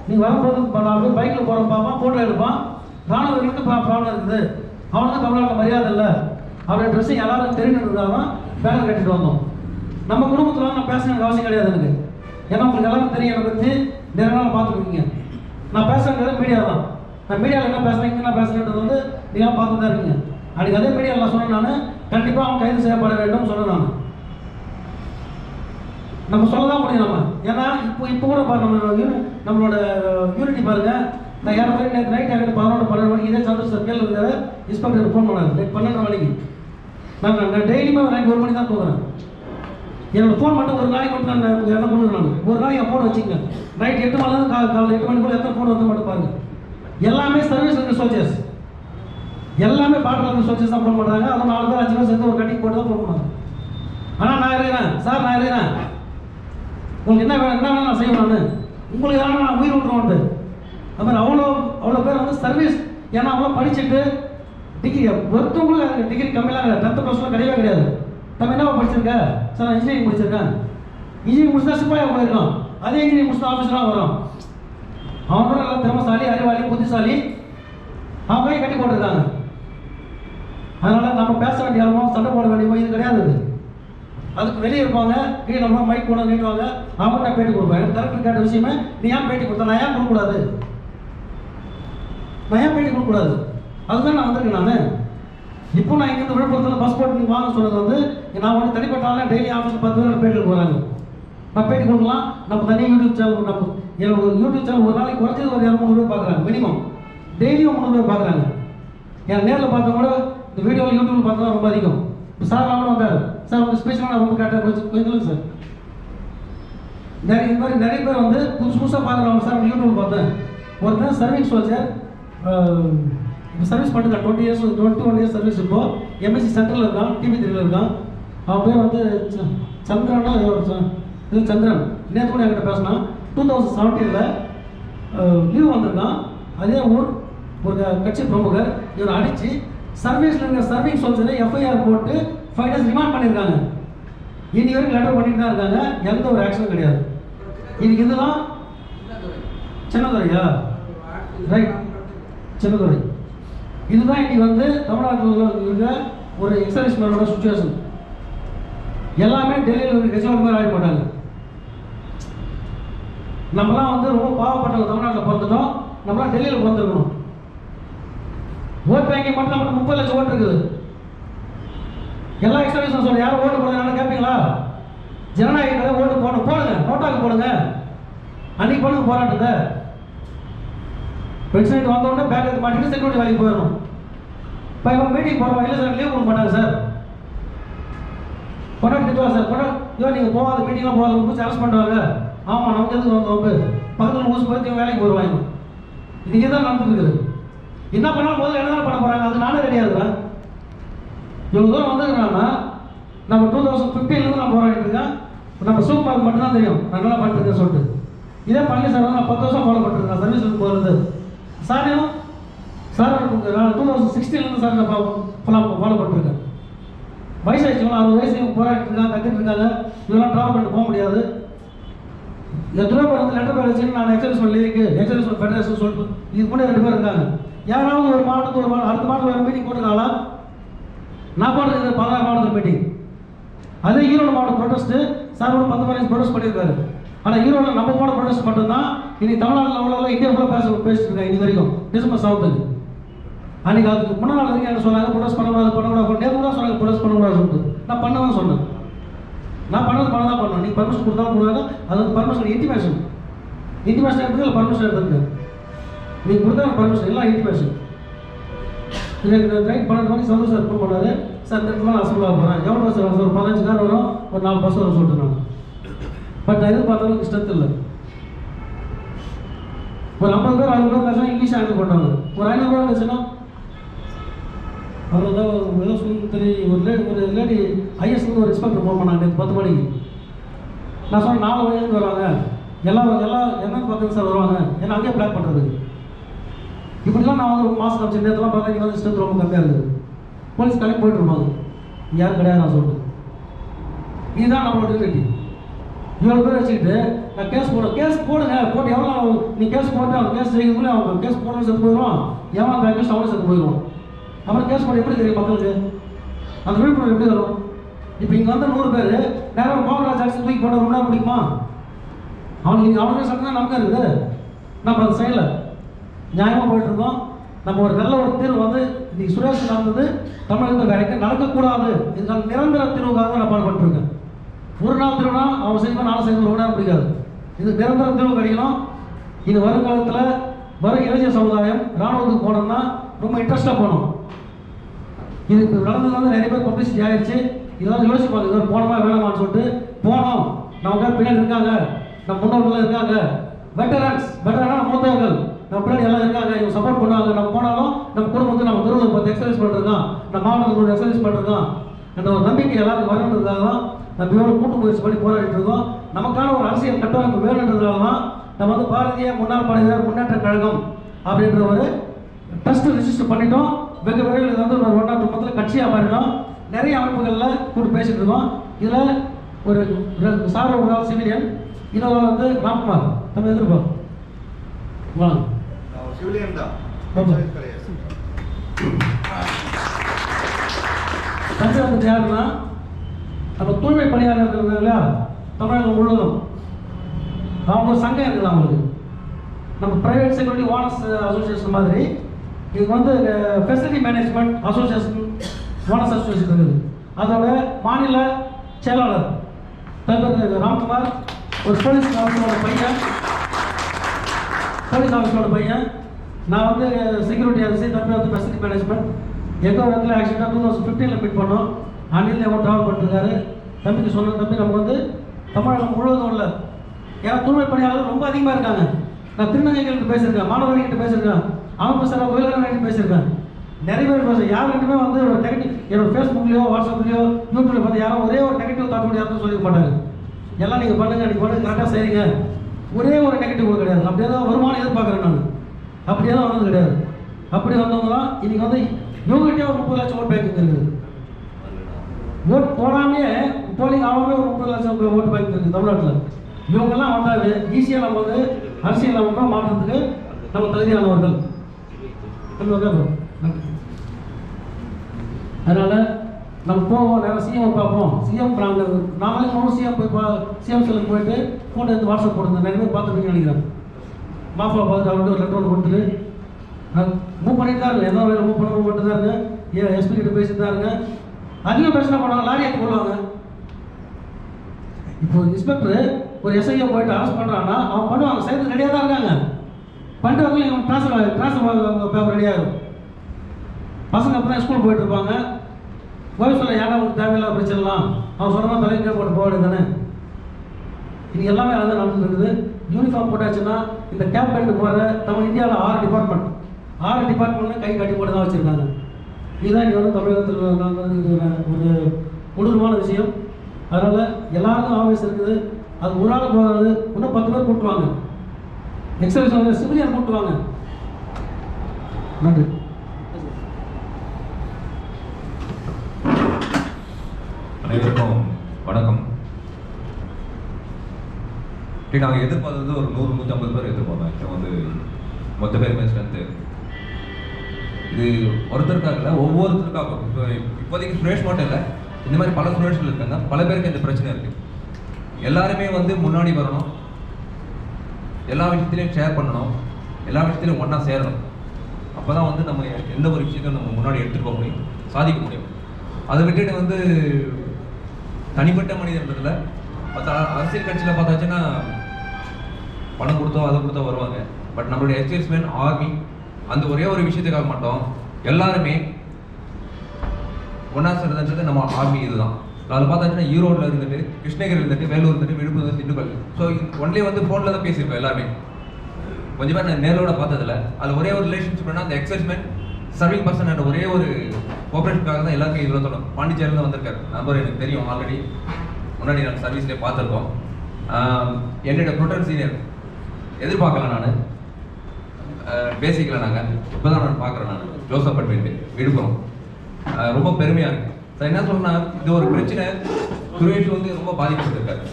நீங்கள் வரும்போது பைக்கில் போகிறோம் பார்ப்பான், ஃபோட்டோ எடுப்பான். ராணுவர்களுக்கு ப்ராப்ளம் இருக்குது, அவனுக்கு தமிழ்நாட்டில் மரியாதை இல்லை அப்படின்ற விஷயம் எல்லாரும் தெரிஞ்சுன்றதுக்காக தான் பேனர் கட்டிட்டு வந்தோம். நம்ம குடும்பத்தில் நான் பேசணுன்ற அவசியம் கிடையாது எனக்கு. ஏன்னா உங்களுக்கு எல்லாரும் தெரியும், என்னை பற்றி நிறைய நாள் பார்த்துருக்கீங்க. நான் பேசுறது மீடியா தான். நான் மீடியாவில் என்ன பேசுகிறேன், என்ன பேசுகிறேன்றது வந்து நீங்கள் பார்த்து தான் இருக்கீங்க. அன்றைக்கி அதே மீடியாவில் நான் சொன்னேன், நான் கண்டிப்பாக அவன் கைது செய்யப்பட வேண்டும் சொன்னேன். நான் நம்ம சொல்ல தான் முடியும் நம்ம. ஏன்னா இப்போ கூட பாரு நம்மளோட யூனிட்டி பாருங்க. நான் யாரும் நேற்று நைட் எனக்கு 11 மணிக்கு இதே சந்திர சார் கேள்வி இருந்தாரு. இன்ஸ்பெக்டர் ஃபோன் பண்ணாரு நைட் 12 மணிக்கு. நான் டெய்லியுமே நைட் 1 மணி தான் தூங்குறேன். என்னோட ஃபோன் மட்டும் ஒரு நாளைக்கு மட்டும் நான் என்ன பண்ணுவேன், நான் ஒரு நாளைக்கு என் ஃபோன் வச்சுக்கங்க. நைட் 8 மணிலேருந்து காலையில் 8 மணிக்குள்ள எத்தனை ஃபோன் வந்து மட்டும் பாருங்க. எல்லாமே சர்வீஸ் இருக்க சோல்ஜர்ஸ், எல்லாமே பாட்டில் இருக்க சோல்ஜர்ஸ் தான் ஃபோன் பண்ணுறாங்க. அதுவும் 4 பேர் 5 பேர் சேர்ந்து ஒரு கட்டிங் போட்டு தான் ஃபோன் பண்ணுவாங்க. ஆனால் நான் இருக்கிறேன் சார், நான் இருக்கிறேன், உங்களுக்கு என்ன வேணும் நான் செய்வேன், நான் உங்களுக்கு எதாவது நான் உயிர் விட்டுருவோன்ட்டு. அது மாதிரி அவ்வளோ பேர் வந்து சர்வீஸ். ஏன்னா அவ்வளோ படிச்சுட்டு டிகிரி ஒருத்தவங்களும் டிகிரி கம்மியெலாம் கிடையாது. 10th +1 கிடையவே கிடையாது. நம்ம என்ன படிச்சிருக்க சார்? நான் இன்ஜினியரிங் முடிச்சிருக்கேன். இன்ஜினியரிங் முடிச்சா சிப்பாயாக போயிருக்கோம். அதே இன்ஜினியரிங் முடிச்சா ஆஃபீஸராக வரும். அவங்க கூட நல்லா திறமசாலி, அறிவாளி, புத்திசாலி, அவங்க போய் கட்டி போட்டிருக்காங்க. அதனால நம்ம பேச வேண்டிய அளவும் சண்டை போட வேண்டிய இது கிடையாது. அதுக்கு வெளியே இருப்பாங்க, கீழே நம்ம மைக் கொண்டு நீட்டுவாங்க, அவங்க நான் பேட்டி கொடுப்பேன். எனக்கு கரெக்டாக கேட்ட விஷயமே நீ ஏன் பேட்டி கொடுத்த, நான் ஏன் கொடுக்கக்கூடாது, நான் ஏன் பேட்டி கொடுக்கக்கூடாது, அதுதான் நான் வந்திருக்கேன். நான் இப்போ நான் இங்கேருந்து விழுப்புரத்தில் பஸ் போட்டு நீங்கள் வாங்க சொன்னது வந்து நான் ஒன்று தனிப்பட்டாலும் டெய்லி ஆஃபீஸில் 10 பேர் பேட்டி போகிறாங்க. நான் பேட்டி கொடுக்கலாம். நம்ம தனியாக யூடியூப் சேனல், நம்ம என்னோட யூடியூப் சேனல் ஒரு நாளைக்கு குறைச்சது ஒரு 200 பேர் பார்க்குறாங்க மினிமம். டெய்லியும் 300 பேர் பார்க்குறாங்க. என் நேரில் பார்த்தா கூட இந்த வீடியோவில் யூடியூப் பார்த்தா ரொம்ப அதிகம். இப்போ சார் அவனும் வந்தார், சார் உங்கள் ஸ்பெஷலாக நான் ரொம்ப கேட்டேன், கொஞ்சம் சார் இது மாதிரி நிறைய பேர் வந்து புதுசாக பார்க்குறாங்க. சார் யூடியூப் பார்த்தேன், ஒருத்தர் சர்வீஸ் சோல்ஜர் இப்போ சர்வீஸ் பண்ணுங்க 21 இயர்ஸ் சர்வீஸ். இப்போ எம்எஸ்சி சென்ட்ரலில் இருக்கான், TV3 இருக்கான். அவன் பேர் வந்து சந்திரனா இது சந்திரன். நேற்று கூட என்கிட்ட பேசினா 2017 லீவ் வந்திருக்கான். அதே ஊர் ஒரு கட்சி பிரமுகர் இவர் அடித்து சர்வீஸில் இருக்கிற சர்வீஸ் சோல்ஜரை FIR போட்டு 5 days ரிமாண்ட் பண்ணியிருக்காங்க. இன்னி வரைக்கும் லெட்டர் பண்ணிட்டு தான் இருக்காங்க. எந்த ஒரு ஆக்ஷனும் கிடையாது. இன்னைக்கு இதுதான் சின்னதுரையா ரைட், சின்னதுரை இதுதான் இன்னைக்கு வந்து தமிழ்நாட்டில் இருக்க ஒரு எக்ஸர்வீஸ் மேனோட சுச்சுவேஷன். எல்லாமே டெல்லியில் இருக்க கட்சியோட மாதிரி ஆகிட மாட்டாங்க. நம்மலாம் வந்து ரொம்ப பாவப்பட்டவங்க, தமிழ்நாட்டில் பிறந்துட்டோம். நம்மளாம் டெல்லியில் பிறந்திருக்கணும். ஓட் பேங்கிங் மட்டும் நம்மளுக்கு 30 லட்சம் ஓட்டு இருக்குது. எல்லா எக்ஸர்வீஸும் சொல்ல யாரும் ஓட்டு போடுங்க கேட்பீங்களா? ஜனநாயக ஓட்டு போடுங்க, நோட்டாக்கு போடுங்க. அன்னைக்கு பண்ணுங்க போராட்டத்தை. வெப்சைட் வந்தோடனே பேக் எடுத்து மாட்டிட்டு செக்யூரிட்டி வேலைக்கு போயிடணும். இப்போ இவங்க மீட்டிங் போகிறோம், இல்லை சார் லீவ் கொடுக்க மாட்டாங்க சார், கொண்டாடி திட்டுவா சார், ஐயோ நீங்கள் போகாத மீட்டிங்லாம் போகாத முடிச்சு அரெஸ்ட் பண்ணுவாங்க. ஆமாம் நமக்கு எதுக்கு வந்து பக்கத்தில் ஊசி போய் வேலைக்கு போடுவாங்க. இது தான் நடந்துட்டு இருக்குது. என்ன பண்ணாலும் முதல்ல என்ன பண்ண போகிறாங்க, அது நானே ரெடியாக இருக்கிறேன். இவ்வளோ தூரம் வந்துருக்கிறாங்கன்னா நம்ம 2015 நான் போராடிட்டு இருக்கேன். நம்ம சூப்பர் மட்டும்தான் தெரியும் நான் நல்லா பண்ணிருக்கேன் சொல்லிட்டு. இதே பழனி சார் நான் 10 வருஷம் ஃபாலோ பண்ணிருக்கேன் சர்வீஸ் போகிறது. சாரையும் சார் நான் 2016 சார் நான் ஃபாலோ பண்ணிருக்கேன். வயசாகிடுச்சு, 60 வயசு போராடிட்டு இருக்காங்க, கற்றுட்டு இருக்காங்க. இதெல்லாம் ட்ராவல் பண்ணிட்டு போக முடியாது. எத்தனை பேர் வந்து லெட்டர் பேர் வச்சுன்னு நான் எக்ஸர்வீஸ் லீக்கு எக்ஸர்வீஸ் ஃபெடரேஷன் சொல்லிட்டு இதுக்கு முன்னாடி 2 பேர் இருக்காங்க. யாராவது ஒரு மாவட்டத்துக்கு அடுத்த மாவட்டத்தில் ஒரு மீட்டிங் போட்டுருக்காங்களா? நான் போடுறது 16 மாவட்டத்தில் மீட்டிங். அதே ஈரோடு மாவட்டம் ப்ரொடெஸ்ட்டு சார் கூட 10 பேர் ப்ரொடெஸ்ட் பண்ணியிருக்காரு. ஆனால் ஈரோடு நம்ம போட ப்ரொடெஸ்ட் மட்டும்தான் இன்னைக்கு தமிழ்நாட்டில் லெவலில் இந்தியா ஃபுல்லாக பேசிட்டு இருக்காங்க இன்னி வரைக்கும். டிசம்பர் 7 அன்றைக்கி அதுக்கு முன்னாள் நாள் வரைக்கும் என்ன சொன்னாங்க, ப்ரொடெஸ்ட் பண்ணக்கூடாது. நேற்று தான் சொன்னாங்க ப்ரொடெஸ்ட் பண்ணக்கூடாது சொல்லிட்டு. நான் பண்ணதான் சொன்னேன். நான் பண்ண தான் பண்ணேன். நீங்கள் பர்மிஷன் கொடுத்தாலும் கொடுக்காது. அது வந்து பர்மிஷன் இன்டிமேஷன் எடுத்துக்கு இல்லை பர்மிஷன் எடுத்துங்க. நீங்கள் கொடுத்தா பர்மிஷன் எல்லாம் இன்டிமேஷன். எனக்கு நைட் 12 மணிக்கு சந்தோஷ் சார் ஃபோன் பண்ணாரு. சார் இந்த இடத்துல அசம்பிள் ஆக போகிறேன். எவ்வளோ பஸ் வரும் சார்? 15 கார் வரும், ஒரு 4 பஸ் வரும் சொல்லிட்டு நான். பட் நான் எதிர்பார்த்தாலும் ஸ்ட்ரென்த் இல்லை. ஒரு 50 பேர் 60 பேர் பேசினா இங்கிலீஷ் ஹேண்டில் பண்ணுவாங்க. ஒரு 500 பேர் பேசினா அவ்வளோதான். ஏதோ சொல்லி ஒரு லேடி ஐஎஸ்க்கு ஒரு இன்ஸ்பெக்டர் ஃபோன் பண்ணாங்க 10 மணிக்கு. நான் சொன்னேன் 4 வயதுலேருந்து வருவாங்க, எல்லாம் என்னன்னு பார்த்து சார் வருவாங்க, ஏன்னா அங்கேயே பிளாக் பண்ணுறதுக்கு. இப்படிலாம் நான் வந்து மாதம் கழிச்சு நேரத்துலாம் பார்த்தா இங்கே வந்து ஸ்ட்ரென்த் ரொம்ப கம்மியாக இருக்குது. போலீஸ் கலெக்ட் போயிட்டு இருப்பாங்க, யாரும் கிடையாது நான் சொல்லிட்டு. இதுதான் நம்மளோட டியூட்டி. இவ்வளோ பேர் வச்சுக்கிட்டு நான் கேஸ் போடுங்க போட்டு எவ்வளோ நீ கேஸ் போட்டு அவன் கேஸ் செய்யறதுக்குள்ளே அவங்க கேஸ் போடணும் செத்து போயிடுவான். எவன் பேக்கேஜ் அவனும் செத்து போயிடுவான். அப்புறம் கேஸ் போட எப்படி தெரியும் மக்களுக்கு? அந்த விழிப்புணர்வு எப்படி வரும்? இப்போ இங்கே வந்து 100 பேர் நேரம் கோவராஜ் ஆக்சி தூக்கி போட ரொம்ப நேரம் பிடிக்குமா? அவனுக்கு சட்டம் நமக்கு இருக்குது. நம்ம அதை செய்யலை, நியாயமாக போயிட்டு இருக்கோம். நம்ம ஒரு நல்ல ஒரு தீர்வு வந்து இன்னைக்கு சுரேஷ் நடந்தது தமிழகத்தில் வேற நடக்கக்கூடாது. இதுக்கான நிரந்தர தீர்வுக்காக நான் பாடுபட்டுருக்கேன். ஒரு நாள் திருவிழா அவன் செய்வான், நானும் செய்வது ரொம்ப நேரம் பிடிக்காது. இது நிரந்தர தீர்வு கிடைக்கணும். இது வருங்காலத்தில் வர இளைஞர் சமுதாயம் ராணுவத்துக்கு போனோம்னா ரொம்ப இன்ட்ரெஸ்டாக போகணும். இது நடந்தது வந்து நிறைய பேர் பப்ளிசிட்டி ஆயிடுச்சு. இதெல்லாம் யோசிப்பாங்க, இதை போனோமா வேணாமான்னு சொல்லிட்டு. போனோம், நமக்கு பின்னாடி இருக்காங்க, நம்ம முன்னோர்கள் இருக்காங்க, பெட்டரான மூத்தவர்கள் நம்ம பின்னாடி எல்லாம் இருக்காங்க, இவங்க சப்போர்ட் பண்ணுவாங்க. நம்ம போனாலும் நம்ம குடும்பத்துக்கு நம்ம தெருவில் 10 எக்ஸசைஸ் பண்ணிருக்கோம், நம்ம மாவட்டத்தில் எக்ஸசைஸ் பண்ணிருக்கோம் என்ற ஒரு நம்பிக்கை எல்லாருக்கும் வரணுன்றதுக்காக தான் நம்ம எவ்வளோ கூட்டு முயற்சி பண்ணி போராடிட்டு இருக்கோம். நமக்கான ஒரு அரசியல் கட்டமைப்பு வேணுன்றதுக்காக தான் நம்ம வந்து பாரதிய முன்னாள் படையினர் முன்னேற்ற கழகம் அப்படின்ற ஒரு ட்ரஸ்ட் ரிஜிஸ்டர் பண்ணிட்டோம். வெகு விரைவில் இது வந்து ஒரு 1 or 2 months கட்சியாக மாறிடும். நிறைய அமைப்புகளில் கூட்டு பேசிட்டு இருக்கோம். இதில் ஒரு சார் ஒரு சிவிலியன், இன்னொரு வந்து ராம்குமார், நம்ம எதிர்ப்போம் வாங்க. சிவிலியன் தான் பஞ்சாயத்து யாருன்னா நம்ம தூய்மை பணியாளர் இருக்கிறது இல்லையா, தமிழகம் முழுவதும் அவங்க ஒரு சங்கம் இருக்குது. அவங்களுக்கு நம்ம பிரைவேட் செக்யூரிட்டி ஓனர்ஸ் அசோசியேஷன் மாதிரி இது வந்து facility management association owners association இருக்குது. அதோட மாநில செயலாளர் தலைவர் ராம்குமார், ஒரு போலீஸ் ஆஃபீஸரோட பையன். நான் வந்து செக்யூரிட்டி அசிஸ்டன்ட், தம்பி வந்து ஃபெசிலிட்டி மேனேஜ்மெண்ட். எங்கே ஒரு இடத்துல ஆக்சிடென்ட் 2015 மீட் பண்ணோம். அணில் எவ்வளோ ட்ராவல் பண்ணிருக்காரு. தம்பிக்கு சொன்ன தம்பி நம்ம வந்து தமிழகம் முழுவதும் உள்ள, ஏன்னா தூய்மை பணியாளர்கள் ரொம்ப அதிகமாக இருக்காங்க. நான் திருநங்கைகள்கிட்ட பேசியிருக்கேன், மாணவர்கள்கிட்ட பேசியிருக்கேன், அவங்க சார் கோயில்கிட்ட பேசியிருக்கேன். நிறைய பேர் பேசுகிறேன். யாருக்கிட்டுமே வந்து ஒரு நெகட்டிவ், என்னோட ஃபேஸ்புக்லையோ வாட்ஸ்அப்லையோ யூடியூப்ல பார்த்து யாரும் ஒரே ஒரு நெகட்டிவ் தாட் யாரும் சொல்லிக்க மாட்டாங்க. எல்லாம் நீங்கள் பண்ணுங்க, நீங்கள் பண்ணுங்க, கரெக்டாக செய்யுங்க. ஒரே ஒரு நெகட்டிவ் கூட கிடையாது. அப்படியே தான் வருமானம் எதிர்பார்க்குறேன் நான். அப்படியே தான் வந்தது கிடையாது. அப்படி வந்தவங்க தான் இன்னைக்கு வந்து இவங்ககிட்டே ஒரு 30 லட்சம் ஓட் பேங்க் இருக்குது. ஓட் போடாமே போலிங் ஆகாமே ஒரு 30 லட்சம் ஓட்டு பேங்க் இருக்குது தமிழ்நாட்டில். இவங்கெல்லாம் வந்தாவே ஈஸியாக நம்ம வந்து அரசியல் அமைப்பை மாற்றத்துக்கு நம்ம தகுதியானவர்கள். அதனால நம்ம போவோம், நேரம் சிஎம் பார்ப்போம். சிஎம் நாங்களும் சிஎம் போய் சிஎம் செல்லுக்கு போயிட்டு ஃபோட்டோ எடுத்து வாட்ஸ்அப் போடுங்க. நிறைய பேர் பார்த்துருக்கீங்கன்னு நினைக்கிறேன். மாஃபா பார்த்துட்டு அவர்கிட்ட ஒரு லெட்டர் ஒன்று கொடுத்துட்டு மூவ் பண்ணிட்டு தான் இருக்கு. எதோ வேலை மூவ் பண்ணிட்டு தான் இருக்கு. எஸ்பி கிட்ட பேசிட்டு தான் இருங்க. அதிகம் பிரச்சனை பண்ணுவாங்க, லாரி ஏற்றி போடுவாங்க. இப்போ இன்ஸ்பெக்டர் ஒரு எஸ்ஐயை போயிட்டு அரெஸ்ட் பண்ணுறான்னா அவன் பண்ணுவாங்க, சேர்த்து ரெடியாக தான் இருக்காங்க. பண்ணுறவங்க இவங்க ட்ரான்ஸ்ஃபர் பேப்பர் ரெடியாகும். பசங்க அப்போ தான் ஸ்கூல் போயிட்டு இருப்பாங்க. ஒய்ஃப் சொல்ல ஏன்னா உங்களுக்கு தேவையில்லாத பிரச்சனைலாம் அவன் சொன்ன மாதிரி தலைக்கே போட்டு போக வேண்டியது தானே. இது எல்லாமே அதுதான் நடந்துருக்குது. யூனிஃபார்ம் போட்டாச்சுன்னா இந்த கேப் பேண்ட் போகிற நம்ம இந்தியாவில் 6 டிபார்ட்மெண்ட்டில் கை கட்டி போட்டு தான் வச்சுருக்காங்க. இதுதான் இங்கே வந்து தமிழகத்தில் நாங்கள் இது ஒரு கொடூரமான விஷயம். அதனால் எல்லாருக்கும் ஆவேசம் இருக்குது. அது ஒரு ஆள் போகாது, இன்னும் 10 பேர் கூட்டுவாங்க. Exercise civilian கூட்டுவாங்க. நன்றி. அனைவருக்கும் வணக்கம். நாங்கள் எதிர்பார்த்தது ஒரு 100-150 பேர் எதிர்பார்த்தோம். இப்போ வந்து மொத்த பேருமே ஸ்ட்ரென்த்து இது ஒருத்தருக்காக ஒவ்வொருத்தருக்காக. இப்போ இப்போதைக்கு சுரேஷ் மட்டும் இல்லை, இந்த மாதிரி பல சுரேஷ்கள் இருக்காங்க. பல பேருக்கு இந்த பிரச்சனை இருக்குது. எல்லாருமே வந்து முன்னாடி வரணும், எல்லா விஷயத்திலையும் ஷேர் பண்ணணும், எல்லா விஷயத்திலையும் ஒன்றா சேரணும். அப்போ தான் வந்து நம்ம எந்த ஒரு விஷயத்தையும் நம்ம முன்னாடி எடுத்துகிட்டு போக முடியும், சாதிக்க முடியும். அதை விட்டுட்டு வந்து தனிப்பட்ட மனிதன்றதில் மற்ற அரசியல் கட்சியில் பார்த்தாச்சுன்னா பணம் கொடுத்தோ அதை கொடுத்தோ வருவாங்க. பட் நம்மளுடைய எக்ஸைஸ்மென் ஆர்மி அந்த ஒரே ஒரு விஷயத்துக்காக மட்டும் எல்லாருமே ஒன்றா சேர்ந்தது நம்ம ஆர்மி இதுதான். அதில் பார்த்தாச்சுன்னா ஈரோடில் இருந்துட்டு, கிருஷ்ணகிரியில் இருந்துட்டு, வேலூர் இருந்துட்டு, விழுப்புரம், திண்டுக்கல். ஸோ ஒன்லி வந்து ஃபோனில் தான் பேசியிருக்கோம் எல்லாருமே. கொஞ்சம் பேர் நான் நேரோட பார்த்ததில்ல. அதில் ஒரே ஒரு ரிலேஷன்ஷிப்னா அந்த எக்ஸைஸ்மென் சர்விங் பர்சன் என்ற ஒரே ஒரு கோஆப்ரேஷனுக்காக தான் எல்லாருக்கும் இதில் சொல்லணும். பாண்டிச்சேரியில் வந்திருக்காரு நம்பர் எனக்கு தெரியும், ஆல்ரெடி முன்னாடி நான் சர்வீஸ்லேயே பார்த்துருக்கோம். என்னோட ப்ரொடக்ட் சீனியர் எதிர்பார்க்கல நான், பேசிக்கல நாங்கள் இப்போ தான் நான் பார்க்குறேன். நான் ஜோசப் பட்வேட்டு விழுப்புரம். ரொம்ப பெருமையாக இருக்குது. சார் என்ன சொன்னால், இது ஒரு பிரச்சனை சுரேஷ் வந்து ரொம்ப பாதிக்கப்பட்டிருக்காரு.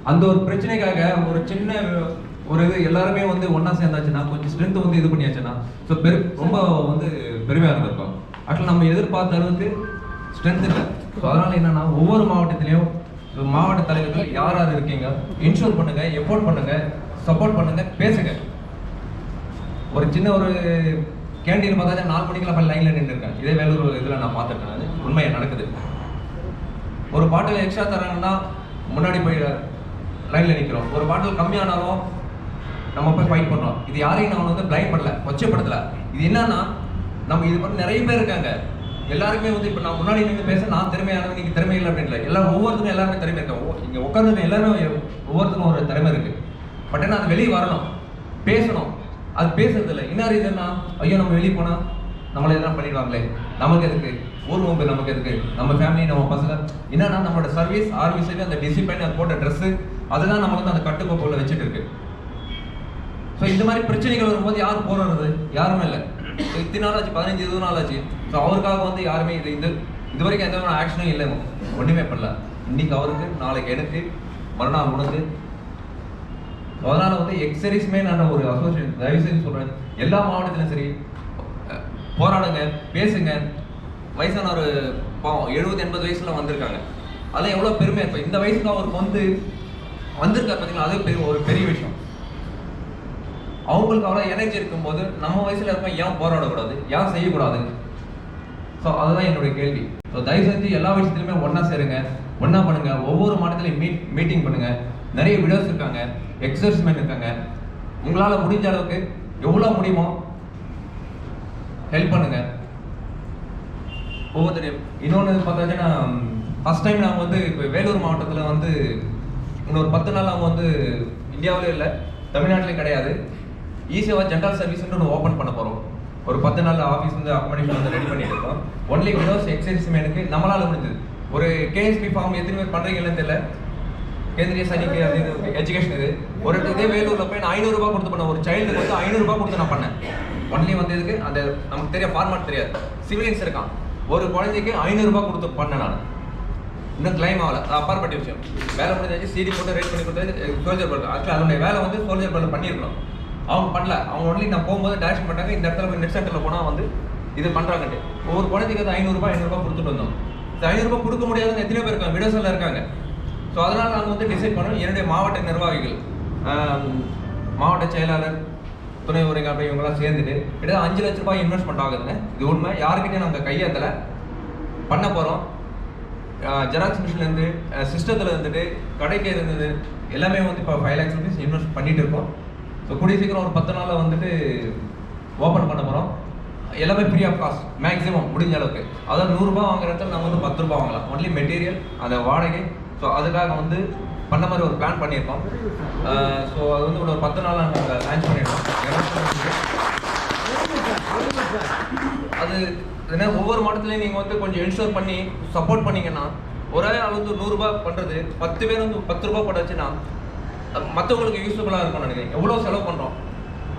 அந்த ஒரு பிரச்சனைக்காக ஒரு சின்ன ஒரு இது எல்லாருமே வந்து ஒன்றா சேர்ந்தாச்சுன்னா, கொஞ்சம் ஸ்ட்ரென்த் வந்து இது பண்ணியாச்சுன்னா, ஸோ ரொம்ப வந்து பெருமையாக இருந்திருக்கோம். ஆக்சுவலாக நம்ம எதிர்பார்த்த அளவுக்கு ஸ்ட்ரென்த் இல்லை. ஸோ அதனால் என்னென்னா, ஒவ்வொரு மாவட்டத்திலையும் மாவட்ட தலைவர்கள் யார் யார் இருக்கீங்க, இன்ஷூர் பண்ணுங்க, எஃபோர்ட் பண்ணுங்க, சப்போர்ட் பண்ணுங்க, பேசுங்க. ஒரு சின்ன ஒரு கேண்டீன் பார்த்தா 4 மணிக்கெல்லாம் போய் லைனில் நின்றுருக்கேன். இதே வேலூர் இதில் நான் பார்த்துருக்கேன். அது உண்மையாக நடக்குது. ஒரு பாட்டில் எக்ஸ்ட்ரா தராங்கன்னா முன்னாடி போய் லைனில் நிற்கிறோம். ஒரு பாட்டில் கம்மியானாலும் நம்ம போய் ஃபைட் பண்ணுறோம். இது யாரையும் நான் வந்து பிளைம் பண்ணல, கொச்சப்படுத்தல. இது என்னன்னா நம்ம இது பண்ணி நிறைய பேர் இருக்காங்க. எல்லாருமே வந்து இப்போ நான் முன்னாடி நின்று பேச நான் திறமையானவன், நீங்கள் திறமை இல்லை அப்படின்னு இல்லை. எல்லாரும் ஒவ்வொருத்தரும் எல்லாருமே திறமை இருக்காங்க. இங்கே உட்காந்து எல்லாருமே ஒவ்வொருத்தரும் ஒரு திறமை இருக்குது. பட் ஆனால் அது வெளியே வரணும், பேசணும். அது பேசுறது இல்லை. என்ன இதுன்னா ஐயோ நம்ம வெளியே போனால் நம்மளை எதனா பண்ணிடுவாங்களே, நமக்கு எதுக்கு ஊர் மும்பை, நமக்கு எதுக்கு நம்ம ஃபேமிலி நம்ம பசங்க. என்னன்னா நம்மளோட சர்வீஸ் ஆர்மி சைடு அந்த டிசிப்ளின், அது போட்ட ட்ரெஸ்ஸு அதுதான் நம்ம வந்து அந்த கட்டுக்கோப்பில் வச்சுட்டு இருக்கு. ஸோ இந்த மாதிரி பிரச்சனைகள் வரும்போது யாரும் போராடுறது? யாருமே இல்லை. ஸோ இத்தனை நாள் ஆச்சு, 15-20 நாள் ஆச்சு. ஸோ அவருக்காக வந்து யாருமே இது வரைக்கும் எந்த ஒரு ஆக்ஷனும் இல்லை, ஒன்றுமே பண்ணல. இன்னைக்கு அவருக்கு, நாளைக்கு எனக்கு, மறுநாள் உனக்கு. அதனால வந்து எக்ஸரிஸ்மேன் ஒரு அசோசியேஷன் தயவு செஞ்சு சொல்றேன், எல்லா மாவட்டத்திலும் சரி போராடுங்க, பேசுங்க. வயசான ஒரு பாவம் 70-80 வயசுல வந்திருக்காங்க. அதெல்லாம் எவ்வளோ பெருமையாக இருக்கும். இந்த வயசுக்கு அவருக்கு வந்து வந்திருக்காரு பார்த்தீங்களா, அது ஒரு பெரிய விஷயம். அவங்களுக்கு அவ்வளோ எனர்ஜி இருக்கும்போது நம்ம வயசுல இருக்க ஏன் போராடக்கூடாது, ஏன் செய்யக்கூடாது? ஸோ அதுதான் என்னுடைய கேள்வி. ஸோ தயவு செஞ்சு எல்லா விஷயத்துலையுமே ஒன்றா சேருங்க, ஒன்றா பண்ணுங்க. ஒவ்வொரு மாவட்டத்திலையும் மீட்டிங் பண்ணுங்க. நிறைய விடோஸ் இருக்காங்க, எக்ஸர்சைஸ்மெண்ட் இருக்காங்க. உங்களால் முடிஞ்ச அளவுக்கு எவ்வளோ முடியுமோ ஹெல்ப் பண்ணுங்க ஒவ்வொருத்தரையும். இன்னொன்று பார்த்தாச்சுன்னா, ஃபர்ஸ்ட் டைம் நாங்கள் வந்து இப்போ வேலூர் மாவட்டத்தில் வந்து இன்னொரு 10 நாள் அவங்க வந்து இந்தியாவிலே இல்லை, தமிழ்நாட்டிலையும் கிடையாது, ஈஸியாக ஜென்ரல் சர்வீஸ்ன்னு ஒன்று ஓப்பன் பண்ண போகிறோம். ஒரு 10 நாள் ஆஃபீஸ் வந்து அக்காமடேஷன் வந்து ரெடி பண்ணிட்டு இருக்கோம். ஒன்லி விடோஸ் எக்ஸர்சைஸ்மேனுக்கு நம்மளால் முடிஞ்சது. ஒரு கேஎஸ்பி ஃபார்ம் எத்தனை பேர் பண்ணுறீங்கன்னு தெரியல, கேந்திரிய சைனிக் எஜுகேஷன். இது ஒரு இதே வேலூரில் போய் நான் 500 ரூபாய் கொடுத்து பண்ணேன். ஒரு சைல்டுக்கு வந்து 500 ரூபாய் கொடுத்து நான் பண்ணேன். ஒன்லி வந்து இதுக்கு அந்த நமக்கு தெரிய ஃபார்மாட் தெரியாது, சிவிலியன்ஸ் இருக்கான். ஒரு குழந்தைக்கு 500 ரூபாய் கொடுத்து பண்ணேன் நான். இன்னும் கிளைம் ஆகலை, அது அப்பாற்பட்ட விஷயம். வேலை முடிஞ்சாச்சு, சிடி போட்டு ரேட் பண்ணி கொடுத்தது சோல்ஜர் பல். ஆக்சுவலாக அதனுடைய வேலை வந்து சோல்ஜர் பல் பண்ணியிருக்கணும். அவங்க பண்ணல. அவங்க ஒன்லி நான் போகும்போது டேஷ் பண்ணாங்க, இந்த இடத்துல போய் நெட் சென்டரில் போனால் வந்து இது பண்ணுறாங்கட்டு. ஒவ்வொரு குழந்தைக்கு வந்து 500 ரூபாய் கொடுத்துட்டு வந்தோம். 500 ரூபாய் கொடுக்க முடியாதுங்க எத்தனை பேர் இருக்காங்க, விடோஸில் இருக்காங்க. ஸோ அதனால் நாங்கள் வந்து டிசைட் பண்ணோம். என்னுடைய மாவட்ட நிர்வாகிகள், மாவட்ட செயலாளர், துணை உரையாளர் இவங்கெல்லாம் சேர்ந்துட்டு கிட்டத்தட்ட 5 லட்ச ரூபாய் இன்வெஸ்ட்மெண்ட் ஆகுதுங்க. இது உண்மை, யாருக்கிட்டே நாங்கள் கையேற்றலை, பண்ண போகிறோம். ஜெராக்ஸ் மிஷின்லேருந்து, சிஸ்டத்தில் இருந்துட்டு, கடைக்கு இருந்தது எல்லாமே வந்து இப்போ 5 lakhs rupees இன்வெஸ்ட் பண்ணிட்டு இருக்கோம். ஸோ கூடிய சீக்கிரம் ஒரு 10 நாளில் வந்துட்டு ஓப்பன் பண்ண போகிறோம். எல்லாமே ஃப்ரீ ஆஃப் காஸ்ட் மேக்ஸிமம் முடிஞ்ச அளவுக்கு. அதாவது 100 ரூபாய் வாங்குற இடத்துல நம்ம வந்து 10 ரூபாய் வாங்கலாம். ஒன்லி மெட்டீரியல், அந்த வாடகை. ஸோ அதுக்காக வந்து பண்ண மாதிரி ஒரு பிளான் பண்ணியிருக்கோம். ஸோ அது வந்து ஒரு 10 நாளாக நாங்கள் லான்ச் பண்ணியிருக்கோம். அது ஏன்னா ஒவ்வொரு மாவட்டத்துலையும் நீங்கள் வந்து கொஞ்சம் இன்ஷூர் பண்ணி சப்போர்ட் பண்ணிங்கன்னா, ஒரே ஆள் வந்து 100 ரூபாய் பண்ணுறது 10 பேர் வந்து 10 ரூபாய் போட்டாச்சுன்னா மற்றவங்களுக்கு யூஸ்ஃபுல்லாக இருக்கும்னு நினைக்கிறேன். எவ்வளோ செலவு பண்ணுறோம்,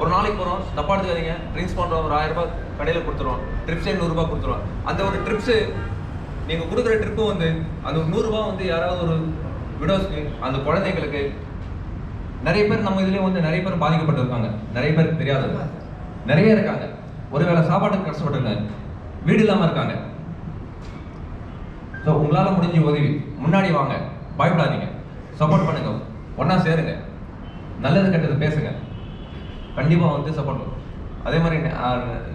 ஒரு நாளைக்கு போகிறோம், தப்பா எடுத்துக்காதீங்க, ட்ரிங்க்ஸ் பண்ணுறோம், ஒரு 1000 ரூபாய் கடையில் கொடுத்துருவோம், ட்ரிப்ஸே 100 ரூபாய் கொடுத்துருவோம். அந்த ஒரு ட்ரிப்ஸு நீங்கள் கொடுக்குற ட்ரிப்பு வந்து அந்த 100 ரூபாய் வந்து யாராவது ஒரு விடோஸ்க்கு, அந்த குழந்தைங்களுக்கு, நிறைய பேர் நம்ம இதுலேயே வந்து நிறைய பேர் பாதிக்கப்பட்டிருக்காங்க, நிறைய பேருக்கு தெரியாது, நிறைய இருக்காங்க. ஒருவேளை சாப்பாட்டுக்கு கஷ்டப்பட்டிருக்காங்க, வீடு இல்லாமல் இருக்காங்க. ஸோ உங்களால் முடிஞ்ச உதவி, முன்னாடி வாங்க, பயப்படாதீங்க, சப்போர்ட் பண்ணுங்க, ஒன்றா சேருங்க, நல்லது கெட்டது பேசுங்க, கண்டிப்பாக வந்து சப்போர்ட் பண்ணும். அதே மாதிரி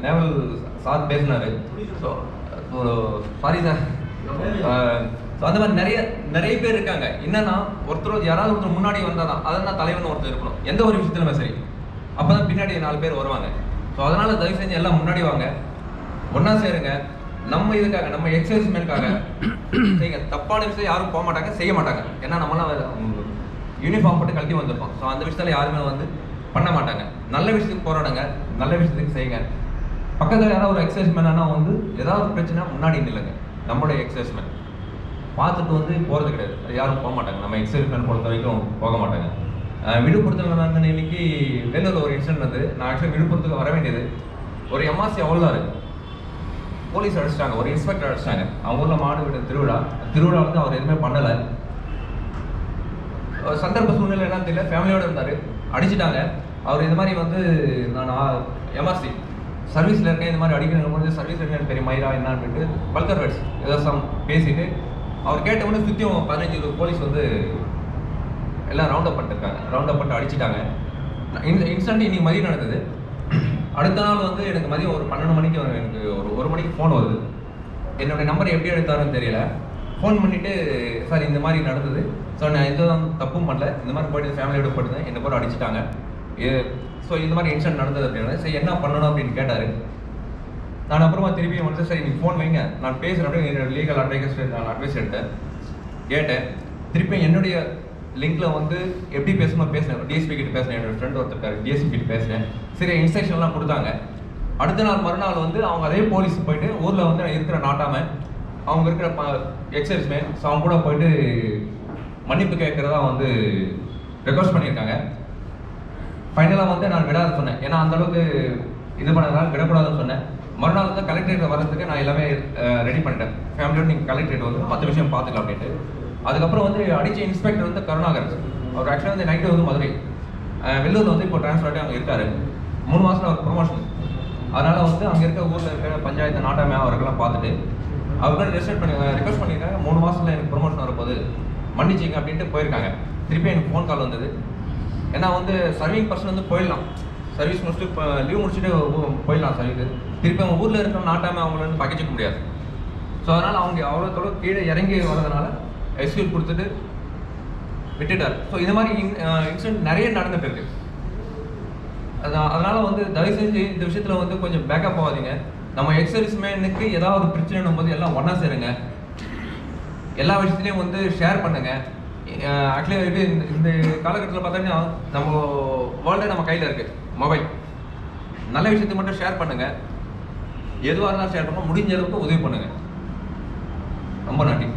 நேவல் சார் பேசினாரு. So sorry sir. ஸோ அந்த மாதிரி நிறைய பேர் இருக்காங்க. என்னன்னா ஒருத்தர் யாராவது ஒருத்தர் முன்னாடி வந்தால் தான், அதான் தலைவன் ஒருத்தர் இருக்கணும் எந்த ஒரு விஷயத்துலையுமே சரி. அப்போ தான் பின்னாடி 4 பேர் வருவாங்க. ஸோ அதனால் தயவு செஞ்சு எல்லாம் முன்னாடி வாங்க, ஒன்றா சேருங்க. நம்ம இதுக்காக, நம்ம எக்ஸர்சைஸ்மெண்ட்காக செய்யுங்க. தப்பான விஷயம் யாரும் போக மாட்டாங்க, செய்ய மாட்டாங்க. ஏன்னா நம்மளாம் யூனிஃபார்ம் போட்டு கழட்டி வந்திருக்கோம். ஸோ அந்த விஷயத்தில் யாருமே வந்து பண்ண மாட்டாங்க. நல்ல விஷயத்துக்கு போராடுங்க, நல்ல விஷயத்துக்கு செய்யுங்க. பக்கத்தில் யாராவது ஒரு எக்ஸர்சைஸ்மேன் ஆனால் வந்து ஏதாவது பிரச்சனை முன்னாடி நில்லுங்க. நம்மளுடைய எக்ஸர்சைஸ்மேன் பார்த்துட்டு வந்து போகிறது கிடையாது, அது யாரும் போக மாட்டாங்க. நம்ம எக்ஸர்சைஸ்மேன் பொறுத்த வரைக்கும் போக மாட்டாங்க. விழுப்புரத்தில் நான் இன்னைக்கு வேலூரில் ஒரு இன்சிடென்ட் வந்து, நான் ஆக்சுவலாக விழுப்புரத்துக்கு வர வேண்டியது. ஒரு எம்ஆர்சி அவ்வளோதாரு போலீஸ் அடிச்சிட்டாங்க, ஒரு இன்ஸ்பெக்டர் அடிச்சிட்டாங்க. அவங்க ஊரில் மாடு விட திருவிழா வந்து அவர் எதுவுமே பண்ணலை. சந்தர்ப்ப சூழ்நிலை என்னன்னு தெரியல, ஃபேமிலியோடு இருந்தார், அடிச்சிட்டாங்க. அவர் இது மாதிரி வந்து நான் எம்ஆர்சி சர்வீஸில் இருக்கேன், இந்த மாதிரி அடிக்கிற போது சர்வீஸில் இருக்கேன் பெரிய மயிரா என்ன அப்படின்ட்டு பல்கர் வேர்ட்ஸ் ஏதோ பேசிட்டு அவர் கேட்டவுடனே சுற்றியும் 15-20 போலீஸ் வந்து எல்லாம் ரவுண்ட் அப் பண்ணிருக்காங்க. ரவுண்ட் அப் பண்ணிட்டு அடிச்சிட்டாங்க. இந்த இன்சிடென்ட் இன்னைக்கு மதியம் நடந்தது. அடுத்த நாள் வந்து எனக்கு மதியம் ஒரு 12 மணிக்கு எனக்கு ஒரு 1 மணிக்கு ஃபோன் வருது. என்னுடைய நம்பர் எப்படி எடுத்தாருன்னு தெரியல. ஃபோன் பண்ணிவிட்டு சார் இந்த மாதிரி நடந்தது, ஸோ நான் எந்த தப்பும் பண்ணல, இந்த மாதிரி போய்ட்டு ஃபேமிலியோட போயிட்டு என்னை போட்டு அடிச்சிட்டாங்க, ஸோ இந்த மாதிரி இன்சிடென்ட் நடந்தது அப்படின்னா சரி என்ன பண்ணணும் அப்படின்னு கேட்டார். நான் அப்புறமா திருப்பியும் வந்து சரி நீங்கள் ஃபோன் வைங்க நான் பேசுகிறேன் அப்படின்னு என்னோட லீகல் அட்வைஸ் எடுத்தேன், கேட்டேன். திருப்பியும் என்னுடைய லிங்க்ல வந்து எப்படி பேசணும் பேசினேன், டிஎஸ்பி கிட்ட பேசினேன், என்னோட ஃப்ரெண்ட் ஒருத்தர் டிஎஸ்பி கிட்ட பேசினேன், சரி இன்ஸ்ட்ரக்ஷன்லாம் கொடுத்தாங்க. அடுத்த நாள் மறுநாள் வந்து அவங்க அதே போலீஸ் போயிட்டு ஊரில் வந்து இருக்கிற நாட்டாம அவங்க இருக்கிற எக்ஸைஸ்மே ஸோ அவங்க கூட போயிட்டு மன்னிப்பு கேட்குறதா வந்து ரெக்வஸ்ட் பண்ணியிருக்காங்க. ஃபைனலாக வந்து நான் விடாத சொன்னேன், ஏன்னா அந்தளவுக்கு இது பண்ணதுனால விடக்கூடாதுன்னு சொன்னேன். மறுநாள் வந்து கலெக்டரேட் வர்றதுக்கு நான் எல்லாமே ரெடி பண்ணிட்டேன், ஃபேமிலியோட நீங்கள் கலெக்டரேட் வந்து மற்ற விஷயம் பார்த்துக்கலாம் அப்படின்ட்டு. அதுக்கப்புறம் வந்து அடித்த இன்ஸ்பெக்டர் வந்து கருணாகரன், அவர் ஆக்சுவலாக வந்து நைட்டு வந்து மதுரை வெள்ளூரில் வந்து இப்போ ட்ரான்ஸ்ஃபர் ஆகி அங்கே இருக்காரு. 3 மாதத்தில் அவர் ப்ரொமோஷன், அதனால் வந்து அங்கே இருக்க ஊரில் இருக்கிற பஞ்சாயத்து நாட்டாமை அவர்களெல்லாம் பார்த்துட்டு அவர்கள் ரெக்வஸ்ட் பண்ணியிருக்காங்க, 3 மாதத்தில் எனக்கு ப்ரொமோஷன் வரப்போகுது மன்னிச்சிங்க அப்படின்ட்டு போயிருக்காங்க. திருப்பி எனக்கு ஃபோன் கால் வந்தது, ஏன்னா வந்து சர்விங் பர்சன் வந்து போயிடலாம், சர்வீஸ் முடிச்சுட்டு இப்போ லீவ் முடிச்சுட்டு போயிடலாம் சர்வீஸ், திருப்பி அவங்க ஊரில் இருக்கிற நாட்டாமை அவங்கள வந்து பகைச்சிக்க முடியாது. ஸோ அதனால் அவங்க அவ்வளோத்தோட கீழே இறங்கி வரதுனால எக்ஸ்கியூஸ் கொடுத்துட்டு விட்டுட்டார். ஸோ இது மாதிரி இன்சிடென்ட் நிறைய நடந்துட்டு இருக்கு. அதனால் வந்து தயவு செஞ்சு இந்த விஷயத்தில் வந்து கொஞ்சம் பேக்கப் ஆகாதீங்க. நம்ம எக்ஸர்விஸ்மேனுக்கு ஏதாவது பிரச்சனைன்னும் போது எல்லாம் ஒன்றா சேருங்க, எல்லா விஷயத்துலையும் வந்து ஷேர் பண்ணுங்க. ஆக்சுவலி இது இந்த காலகட்டத்தில் பார்த்தோன்னா நம்ம வேர்ல்டே நம்ம கையில் இருக்குது, மொபைல். நல்ல விஷயத்தை மட்டும் ஷேர் பண்ணுங்க, எதுவாக இருந்தாலும் ஷேர் பண்ண முடிஞ்ச அளவுக்கு உதவி பண்ணுங்க. ரொம்ப நன்றி.